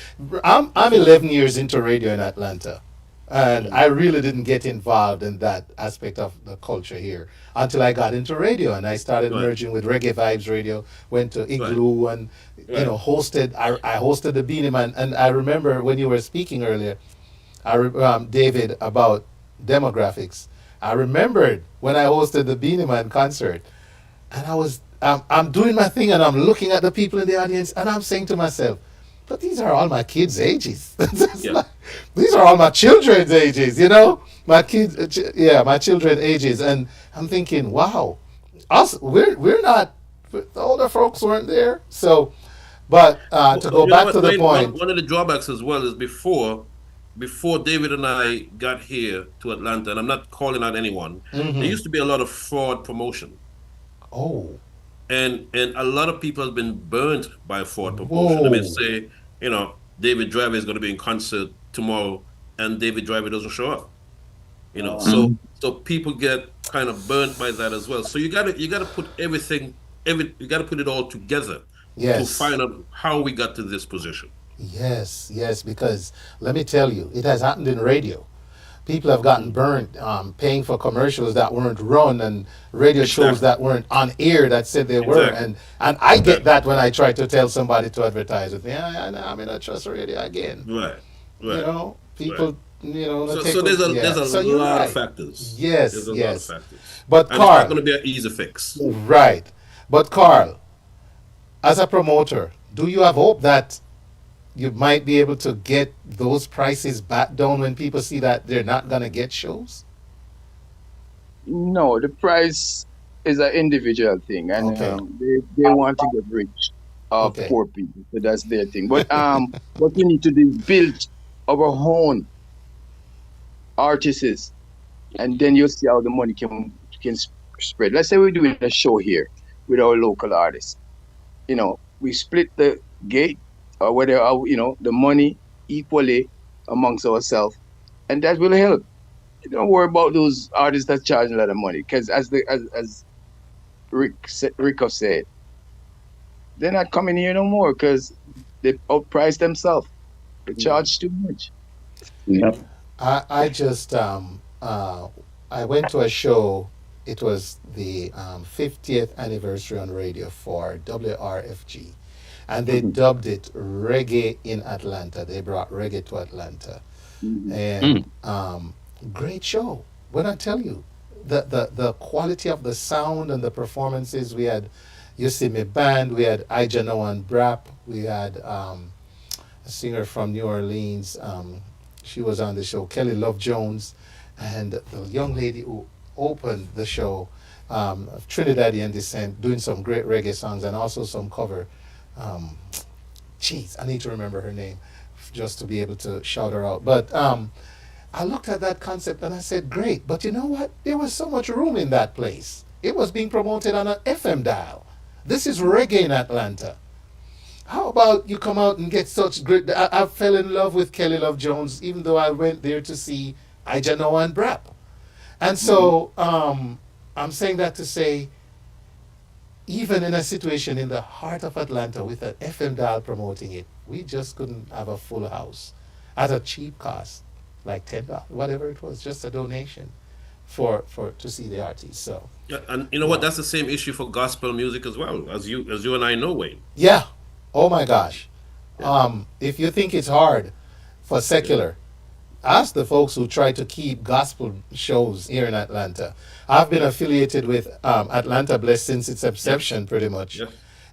I'm 11 years into radio in Atlanta, and I really didn't get involved in that aspect of the culture here until I got into radio, and I started merging with Reggae Vibes Radio. Went to Igloo and you know hosted. I hosted the Beanie Man, and I remember when you were speaking earlier, David, about demographics. I remembered when I hosted the Beanie Man concert, and I was I'm doing my thing, and I'm looking at the people in the audience, and I'm saying to myself, but these are all my kids' ages. Like, these are all my children's ages, you know? My kids, my children's ages. And I'm thinking, wow, we're not, the older folks weren't there. So, but to go back to the point. One of the drawbacks as well is before David and I got here to Atlanta, and I'm not calling out anyone, there used to be a lot of fraud promotion. Oh. And a lot of people have been burnt by fraud promotion. I mean, say, you know, David Driver is going to be in concert tomorrow, and David Driver doesn't show up. You know, so people get kind of burnt by that as well. So you gotta put you gotta put it all together to find out how we got to this position. Yes, because let me tell you, it has happened in radio. People have gotten burned paying for commercials that weren't run and radio shows that weren't on air that said they were. And I get that when I try to tell somebody to advertise with me. I'm in a trust radio again. Right. You know, people, you know. So there's a lot of factors. Yes, there's a lot of factors. But and Carl, it's not going to be an easy fix. Right. But Carl, as a promoter, do you have hope that you might be able to get those prices back down when people see that they're not going to get shows? No, the price is an individual thing, and they want to get rich of poor people, so that's their thing. But what we need to do is build our own artists, and then you'll see how the money can spread. Let's say we're doing a show here with our local artists. You know, we split the gate, or whether the money equally amongst ourselves, and that will help. Don't worry about those artists that charge a lot of money, because as Rico said, they're not coming here no more because they outpriced themselves. They charge too much. Yep. I just I went to a show. It was the 50th anniversary on radio for WRFG, and they dubbed it Reggae in Atlanta. They brought reggae to Atlanta, and great show. When I tell you, the quality of the sound and the performances, we had You See Me Band, we had Ijano and Brap, we had a singer from New Orleans. She was on the show, Kelly Love Jones, and the young lady who opened the show, of Trinidadian descent, doing some great reggae songs and also some cover. Jeez, I need to remember her name just to be able to shout her out. But I looked at that concept and I said, great, but you know what? There was so much room in that place. It was being promoted on an FM dial. This is reggae in Atlanta. How about you come out and get such great... I fell in love with Kelly Love Jones, even though I went there to see Ijano and Brap. And so I'm saying that to say, even in a situation in the heart of Atlanta with an FM dial promoting it, we just couldn't have a full house at a cheap cost, like $10, whatever it was, just a donation for to see the artist. So yeah, and you know what? That's the same issue for gospel music as well, as you and I know, Wayne. Yeah. Oh my gosh. If you think it's hard for secular, ask the folks who try to keep gospel shows here in Atlanta. I've been affiliated with Atlanta Bless since its inception, pretty much. Yeah.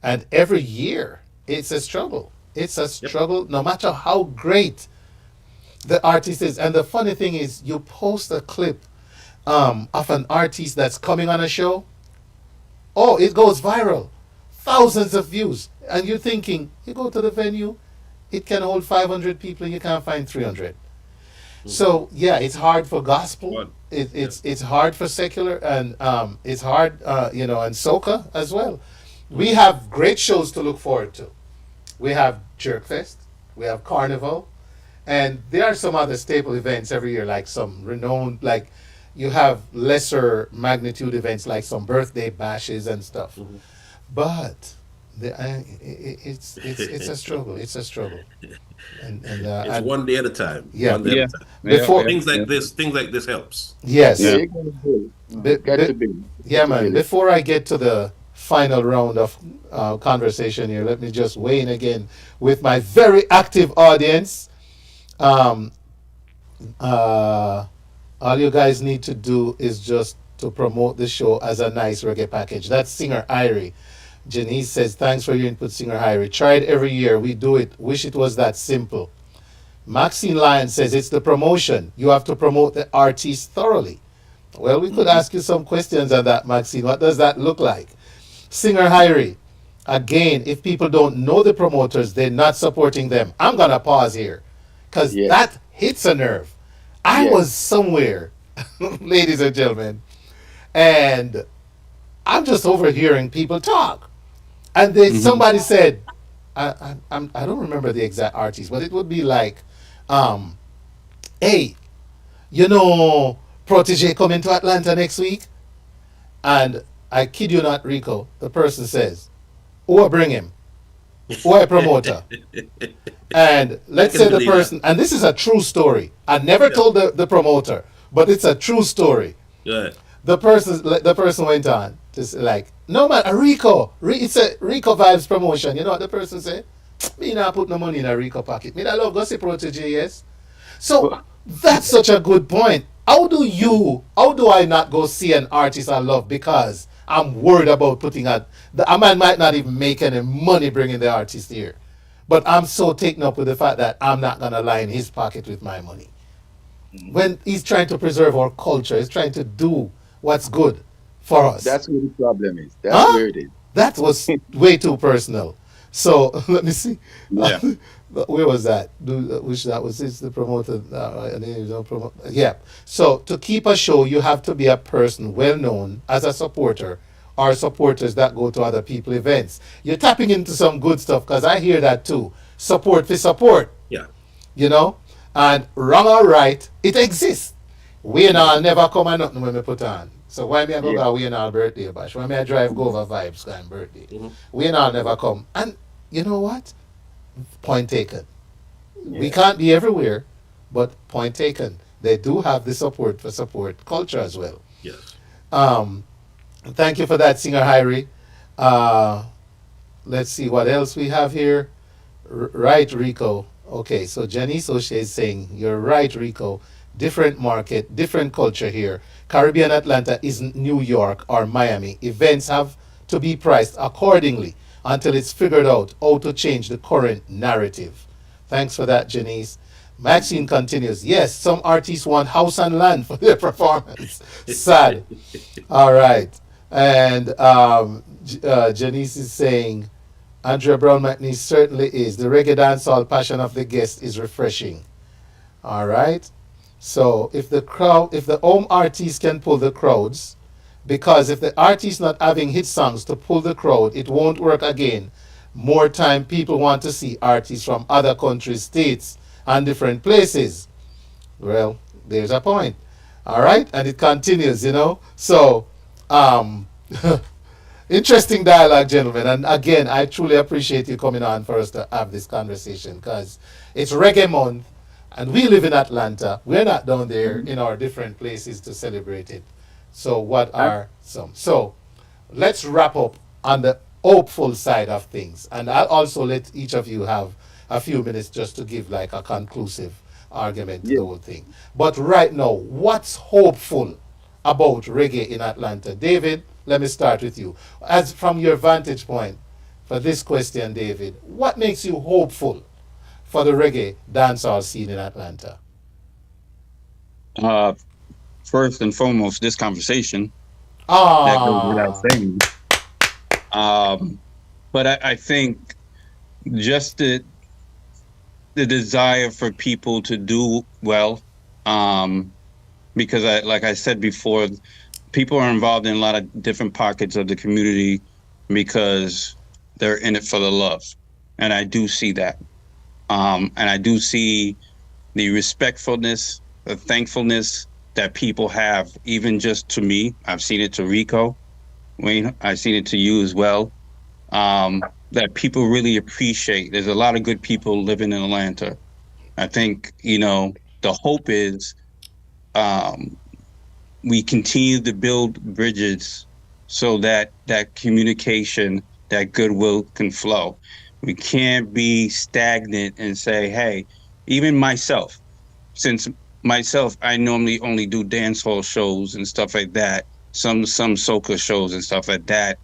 And every year, it's a struggle. It's a struggle, no matter how great the artist is. And the funny thing is, you post a clip of an artist that's coming on a show. Oh, it goes viral. Thousands of views. And you're thinking, you go to the venue, it can hold 500 people, and you can't find 300. So yeah, it's hard for gospel. It's hard for secular, and it's hard, and soca as well. We have great shows to look forward to. We have Jerkfest, we have Carnival, and there are some other staple events every year, like some renowned, like you have lesser magnitude events like some birthday bashes and stuff. But it's a struggle. It's a struggle. And it's one day at a time. Yeah. One day Yeah. at a time. Before- things like this helps. Yes. Yeah. Yeah, man. Before I get to the final round of conversation here, let me just weigh in again with my very active audience. All you guys need to do is just to promote the show as a nice reggae package. That's Singer Irie. Janice says, thanks for your input, Singer Irie. Try it every year. We do it. Wish it was that simple. Maxine Lyon says, it's the promotion. You have to promote the artist thoroughly. Well, we could ask you some questions on that, Maxine. What does that look like? Singer Irie, again, if people don't know the promoters, they're not supporting them. I'm going to pause here because that hits a nerve. I was somewhere, ladies and gentlemen, and I'm just overhearing people talk. And then somebody said, I don't remember the exact artist, but it would be like, hey, Protege coming to Atlanta next week? And I kid you not, Rico, the person says, who I bring him? Who I promoter? And let's say the person, and this is a true story. I never told the promoter, but it's a true story. Yeah. The person went on to say, like, no man, a Rico, it's a Rico Vibes promotion. You know what the person said? Me not put no money in a Rico pocket. Me that love go see Protege, yes. So that's such a good point. How do I not go see an artist I love because I'm worried about putting a man might not even make any money bringing the artist here, but I'm so taken up with the fact that I'm not gonna line his pocket with my money. When he's trying to preserve our culture, he's trying to do what's good for us. That's where the problem is. That's where it is. That was way too personal. So let me see. Yeah. Where was that? Which that was the promoter. Yeah. So to keep a show, you have to be a person well known as a supporter or supporters that go to other people events. You're tapping into some good stuff because I hear that too. Support for support. Yeah. And wrong or right, it exists. We and all never come and nothing when we put on. So why me I go to we and all birthday bash? Why me I drive go over vibes kind birthday? We and all never come. And you know what? Point taken. We can't be everywhere, but point taken. They do have the support culture as well. Yes. Thank you for that, Singer Hyrie. Uh, let's see what else we have here. Right, Rico. Okay, so Janice O'Shea is saying, you're right, Rico. Different market, different culture here. Caribbean Atlanta isn't New York or Miami. Events have to be priced accordingly until it's figured out how to change the current narrative. Thanks for that, Janice. Maxine continues, yes, some artists want house and land for their performance. Sad. All right. And Janice is saying, Andrea Brown McNeese certainly is. The reggae dancehall passion of the guest is refreshing. All right. So if the home artist can pull the crowds, because if the artist not having hit songs to pull the crowd, it won't work again. More time people want to see artists from other countries, states, and different places. Well, there's a point. All right. And it continues, So, interesting dialogue, gentlemen. And again, I truly appreciate you coming on for us to have this conversation because it's Reggae Month and we live in Atlanta. We're not down there in our different places to celebrate it. So what are some? So let's wrap up on the hopeful side of things. And I'll also let each of you have a few minutes just to give like a conclusive argument to the whole thing. But right now, what's hopeful about reggae in Atlanta? David, let me start with you. As from your vantage point for this question, David, what makes you hopeful for the reggae dancehall scene in Atlanta? First and foremost, this conversation. That goes without saying. But I think just the desire for people to do well, because like I said before, people are involved in a lot of different pockets of the community because they're in it for the love. And I do see that. And I do see the respectfulness, the thankfulness that people have, even just to me. I've seen it to Rico, Wayne, I've seen it to you as well, that people really appreciate. There's a lot of good people living in Atlanta. I think, the hope is we continue to build bridges so that that communication, that goodwill can flow. We can't be stagnant and say, hey, even myself, since myself, I normally only do dancehall shows and stuff like that, some soca shows and stuff like that.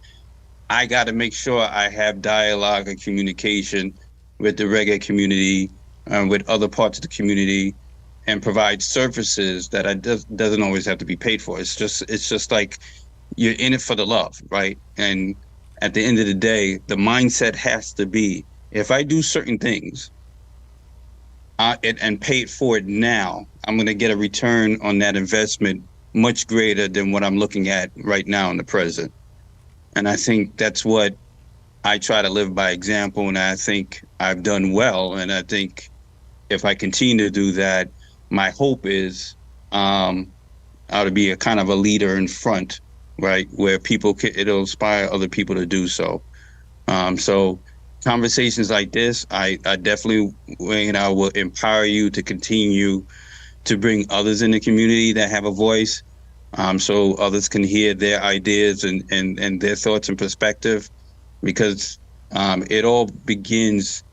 I got to make sure I have dialogue and communication with the reggae community and with other parts of the community and provide services that doesn't always have to be paid for. It's just like you're in it for the love, right? And at the end of the day, the mindset has to be, if I do certain things and pay it for it now, I'm going to get a return on that investment much greater than what I'm looking at right now in the present. And I think that's what I try to live by example, and I think I've done well. And I think if I continue to do that, my hope is I ought to be a kind of a leader in front, right, where it'll inspire other people to do so. So conversations like this, I definitely, Wayne, I will empower you to continue to bring others in the community that have a voice, so others can hear their ideas and their thoughts and perspective, because it all begins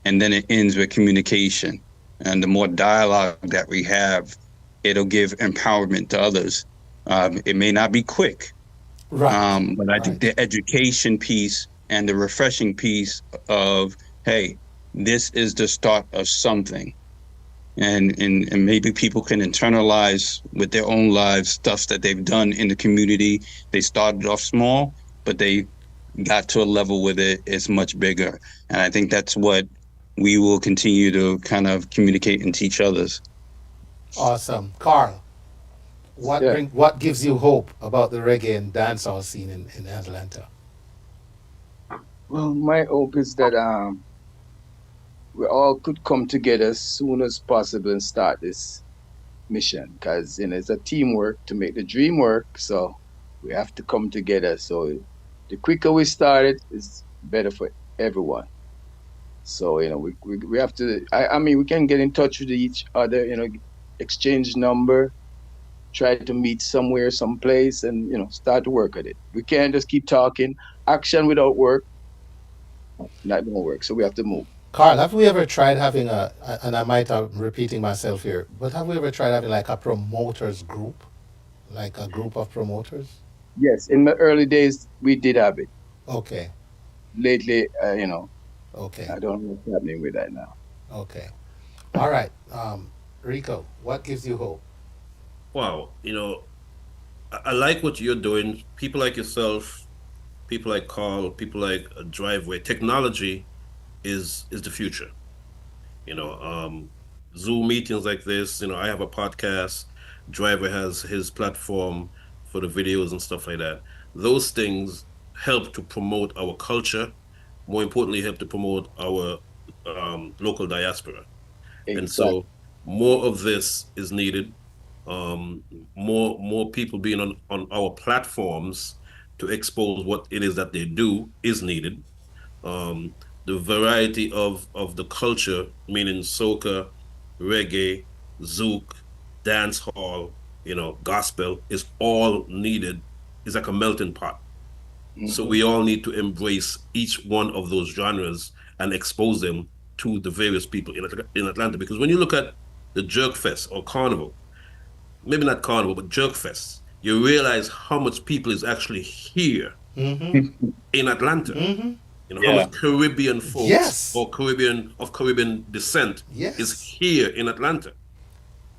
and then it ends with communication. And the more dialogue that we have, it'll give empowerment to others. It may not be quick, right? But I think the education piece and the refreshing piece of, hey, this is the start of something. And maybe people can internalize with their own lives stuff that they've done in the community. They started off small, but they got to a level where it's much bigger. And I think that's what we will continue to kind of communicate and teach others. Awesome. Carl, what gives you hope about the reggae and dancehall scene in Atlanta? Well, my hope is that we all could come together as soon as possible and start this mission, because it's a teamwork to make the dream work. So we have to come together. So the quicker we start it, is better for everyone. So we have to. I mean, we can get in touch with each other. Exchange number, try to meet somewhere, someplace, and start to work at it. We can't just keep talking. Action without work, not gonna work. So we have to move. Carl, have we ever tried having and I might have repeating myself here, but have we ever tried having like a promoters group? Like a group of promoters? Yes, in the early days we did have it. Okay. Lately, Okay. I don't know what's happening with that now. Okay. All right. Rico, what gives you hope? Wow, I like what you're doing. People like yourself, people like Carl, people like Driveway. Technology is the future. Zoom meetings like this. I have a podcast. Driver has his platform for the videos and stuff like that. Those things help to promote our culture. More importantly, help to promote our local diaspora. Exactly. And so more of this is needed. More people being on our platforms to expose what it is that they do is needed. The variety of the culture, meaning soca, reggae, zouk, dance hall, gospel, is all needed. It's like a melting pot. Mm-hmm. So we all need to embrace each one of those genres and expose them to the various people in Atlanta. Because when you look at the Jerk Fest or Carnival, maybe not Carnival, but Jerk Fest, you realize how much people is actually here in Atlanta. How much Caribbean folks or Caribbean descent is here in Atlanta.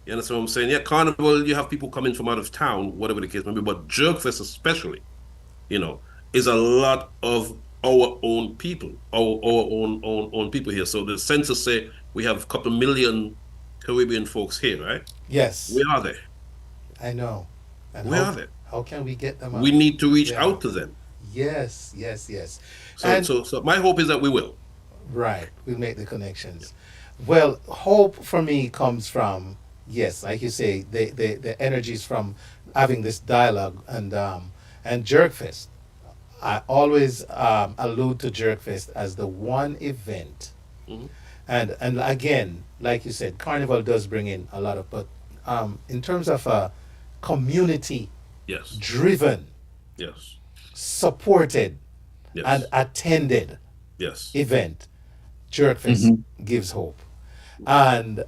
You understand what I'm saying? Yeah, Carnival, you have people coming from out of town, whatever the case may be, but Jerk Fest especially, is a lot of our own people, our own people here. So the census say we have a couple million Caribbean folks here, right? Yes. Where are they? I know. And Where are they? How can we get them out? We need to reach out to them. Yes. So my hope is that we will. Right. We'll make the connections. Well, hope for me comes from, yes, like you say, the energies from having this dialogue and Jerkfest. I always allude to Jerkfest as the one event. Mm-hmm. And again, like you said, Carnival does bring in a lot of, but in terms of a community driven, supported, and attended event, Jerkfest gives hope. And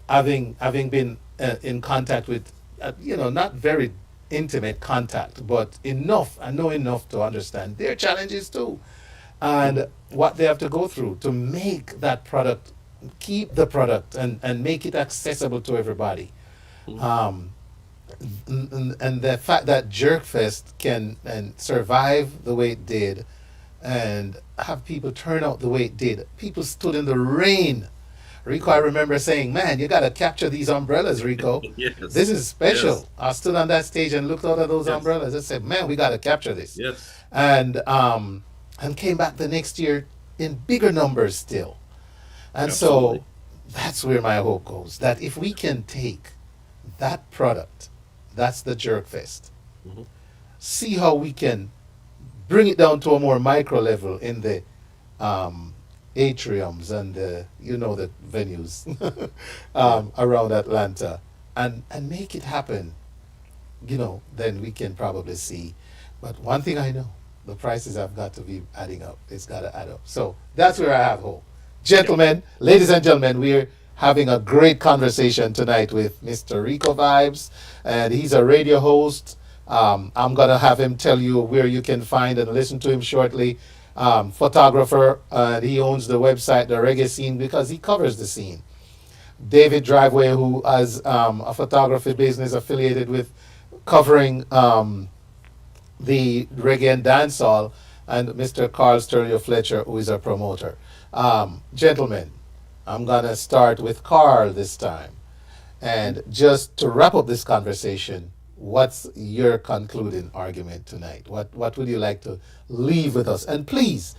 having been in contact with, not very intimate contact, but I know enough to understand their challenges too, and what they have to go through to make that product, keep the product, and make it accessible to everybody. And the fact that Jerkfest can survive the way it did, and have people turn out the way it did. People stood in the rain. Rico, I remember saying, man, you got to capture these umbrellas, Rico. This is special. Yes. I stood on that stage and looked out at those umbrellas. I said, man, we got to capture this. Yes. And came back the next year in bigger numbers still. And so that's where my hope goes, that if we can take that product, that's the Jerkfest, see how we can bring it down to a more micro level in the atriums and the venues around Atlanta, and make it happen, then we can probably see. But one thing I know, the prices have got to be adding up. It's got to add up. So that's where I have hope. Gentlemen, ladies and gentlemen, we're having a great conversation tonight with Mr. Rico Vibes, and he's a radio host. I'm going to have him tell you where you can find and listen to him shortly. Photographer, he owns the website, The Reggae Scene, because he covers the scene. David Driveway, who has a photography business affiliated with covering the reggae and dancehall, and Mr. Carl Sterling Fletcher, who is a promoter. Gentlemen, I'm going to start with Carl this time. And just to wrap up this conversation, what's your concluding argument tonight? What would you like to leave with us? And please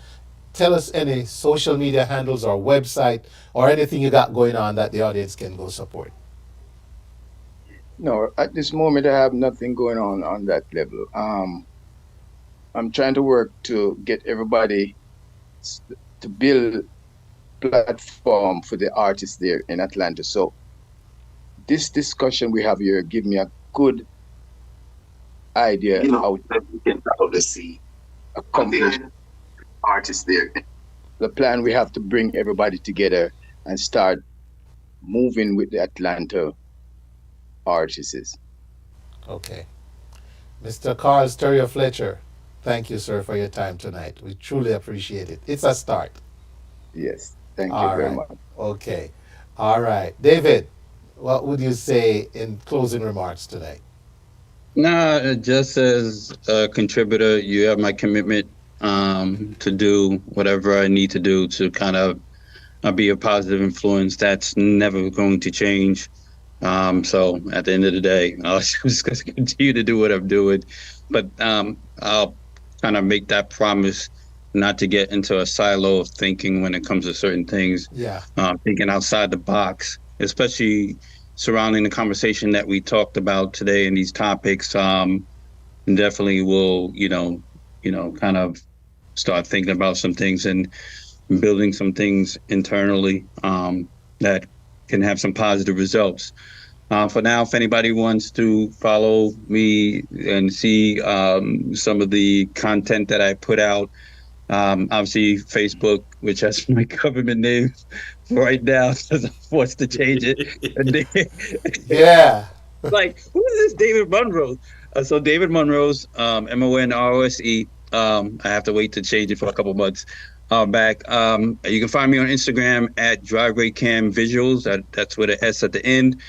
tell us any social media handles or website or anything you got going on that the audience can go support. No, at this moment I have nothing going on that level. I'm trying to work to get everybody to build platform for the artists there in Atlanta. So this discussion we have here give me a good idea how we can see accomplish artists there. The plan we have to bring everybody together and start moving with the Atlanta artists. Okay. Mr. Carl Stereo Fletcher, thank you, sir, for your time tonight. We truly appreciate it. It's a start. Yes, thank you very much. Okay. All right. David, what would you say in closing remarks today? Nah, just as a contributor, you have my commitment to do whatever I need to do to kind of be a positive influence. That's never going to change. So at the end of the day, I'm just going to continue to do what I'm doing. But I'll kind of make that promise not to get into a silo of thinking when it comes to certain things. Yeah. Thinking outside the box, especially surrounding the conversation that we talked about today and these topics. Definitely will, kind of start thinking about some things and building some things internally that can have some positive results. For now, if anybody wants to follow me and see some of the content that I put out, obviously Facebook, which has my government name right now, because I'm forced to change it. Yeah. Like, who is this David Monroe? So David Monroe's MONROSE. I have to wait to change it for a couple months. Back. You can find me on Instagram at Driveway Cam Visuals. That's with an S at the end.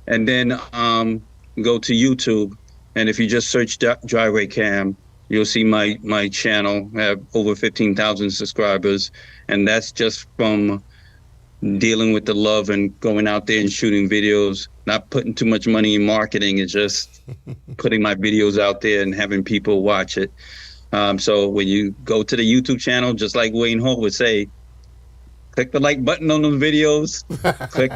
And then go to YouTube. And if you just search Driveway Cam, you'll see my channel. I have over 15,000 subscribers. And that's just from dealing with the love and going out there and shooting videos, not putting too much money in marketing. It's just putting my videos out there and having people watch it. So when you go to the YouTube channel, just like Wayne Hall would say, click the like button on those videos, click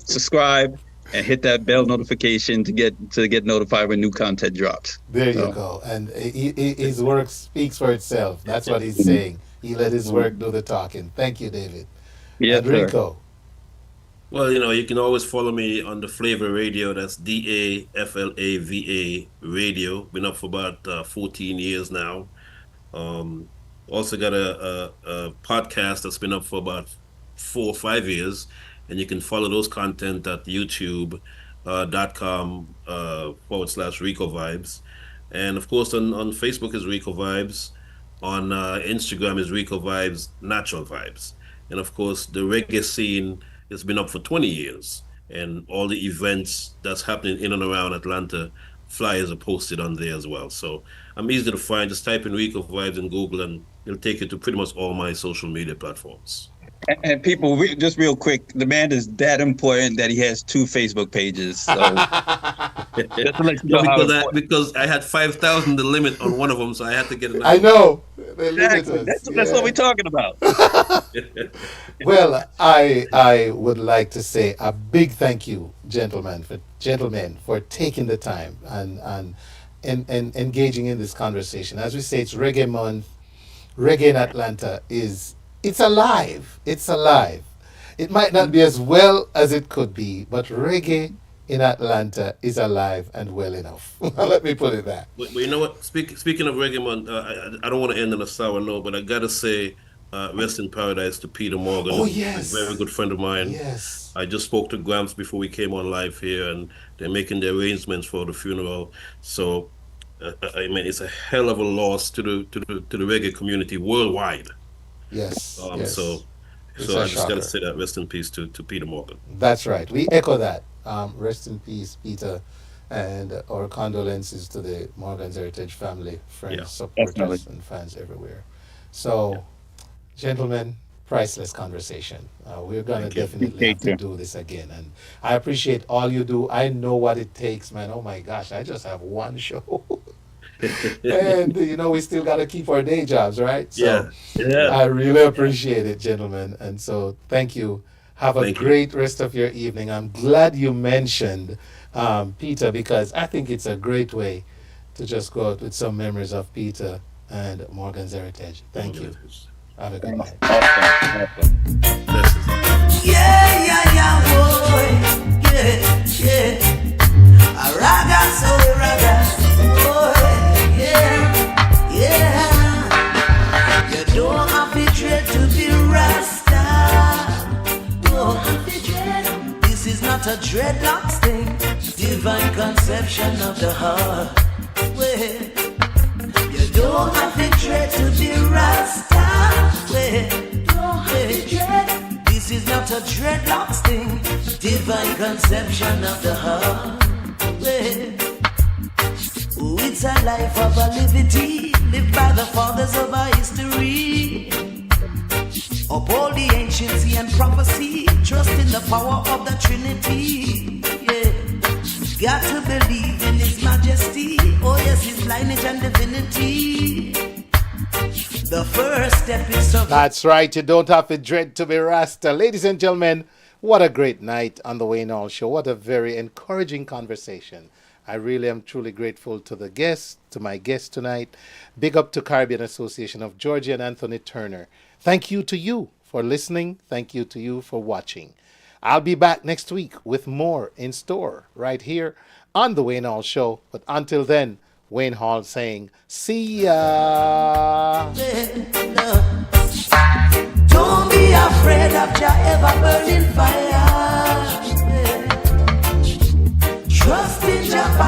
subscribe, and hit that bell notification to get notified when new content drops. There you go. And his work speaks for itself. That's what he's saying. He let his work do the talking. Thank you, David. Yeah, Rico. Well, you can always follow me on the Flavor Radio. That's DAFLAVA Radio. Been up for about 14 years now. Also got a podcast that's been up for about 4 or 5 years. And you can follow those content at youtube.com/Rico Vibes. And of course, on Facebook is Rico Vibes. On Instagram is Rico Vibes, Natural Vibes. And of course, the reggae scene has been up for 20 years. And all the events that's happening in and around Atlanta, flyers are posted on there as well. So I'm easy to find. Just type in Rico Vibes in Google and it'll take you to pretty much all my social media platforms. And people, just real quick, the man is that important that he has 2 Facebook pages. So just to let you know because I had 5,000 the limit on one of them, so I had to get another. I know. Exactly. That's what we're talking about. Well, I would like to say a big thank you, gentlemen, for taking the time and engaging in this conversation. As we say, it's Reggae Month. Reggae in Atlanta it's alive. It's alive. It might not be as well as it could be, but reggae in Atlanta is alive and well enough. Let me put it that. But you know what? Speaking of Reggae Month, I don't want to end on a sour note, but I got to say, rest in paradise to Peter Morgan. Oh, yes. A very good friend of mine. Yes. I just spoke to Gramps before we came on live here, and they're making the arrangements for the funeral. So, it's a hell of a loss to the reggae community worldwide. Yes. Yes. So I just got to say that rest in peace to Peter Morgan. That's right. We echo that. Rest in peace, Peter, and our condolences to the Morgan's Heritage family, friends, supporters, and fans everywhere. So, gentlemen, priceless conversation. We're going to definitely have to do this again. And I appreciate all you do. I know what it takes, man. Oh my gosh, I just have one show. And we still got to keep our day jobs, right? So I really appreciate it, gentlemen. And so thank you. Have a great rest of your evening. I'm glad you mentioned Peter, because I think it's a great way to just go out with some memories of Peter and Morgan's Heritage. Thank you. Have a good night. Awesome. Yeah, yeah, yeah, boy. Yeah, yeah. A raga, so a raga. Boy, yeah, yeah. You don't have to dread to be Rasta. Don't have to dread. This is not a dreadlocks thing. Divine conception of the heart. Well, you don't have to dread to be Rasta. Well, this is not a dreadlocks thing. Divine conception of the heart. Well, it's a life of a liberty, lived by the fathers of our history. Uphold the anciency and prophecy, trust in the power of the Trinity. Yeah, got to believe in His majesty. Oh yes, His lineage and divinity. The first step is to... That's right, you don't have to dread to be Rasta. Ladies and gentlemen, what a great night on the Wayne Hall Show. What a very encouraging conversation. I really am truly grateful to the guests, to my guest tonight. Big up to Caribbean Association of Georgia and Anthony Turner. Thank you to you for listening. Thank you to you for watching. I'll be back next week with more in store right here on the Wayne Hall Show. But until then, Wayne Hall saying, see ya. Don't be afraid of your ever burning fire. Trust in your fire.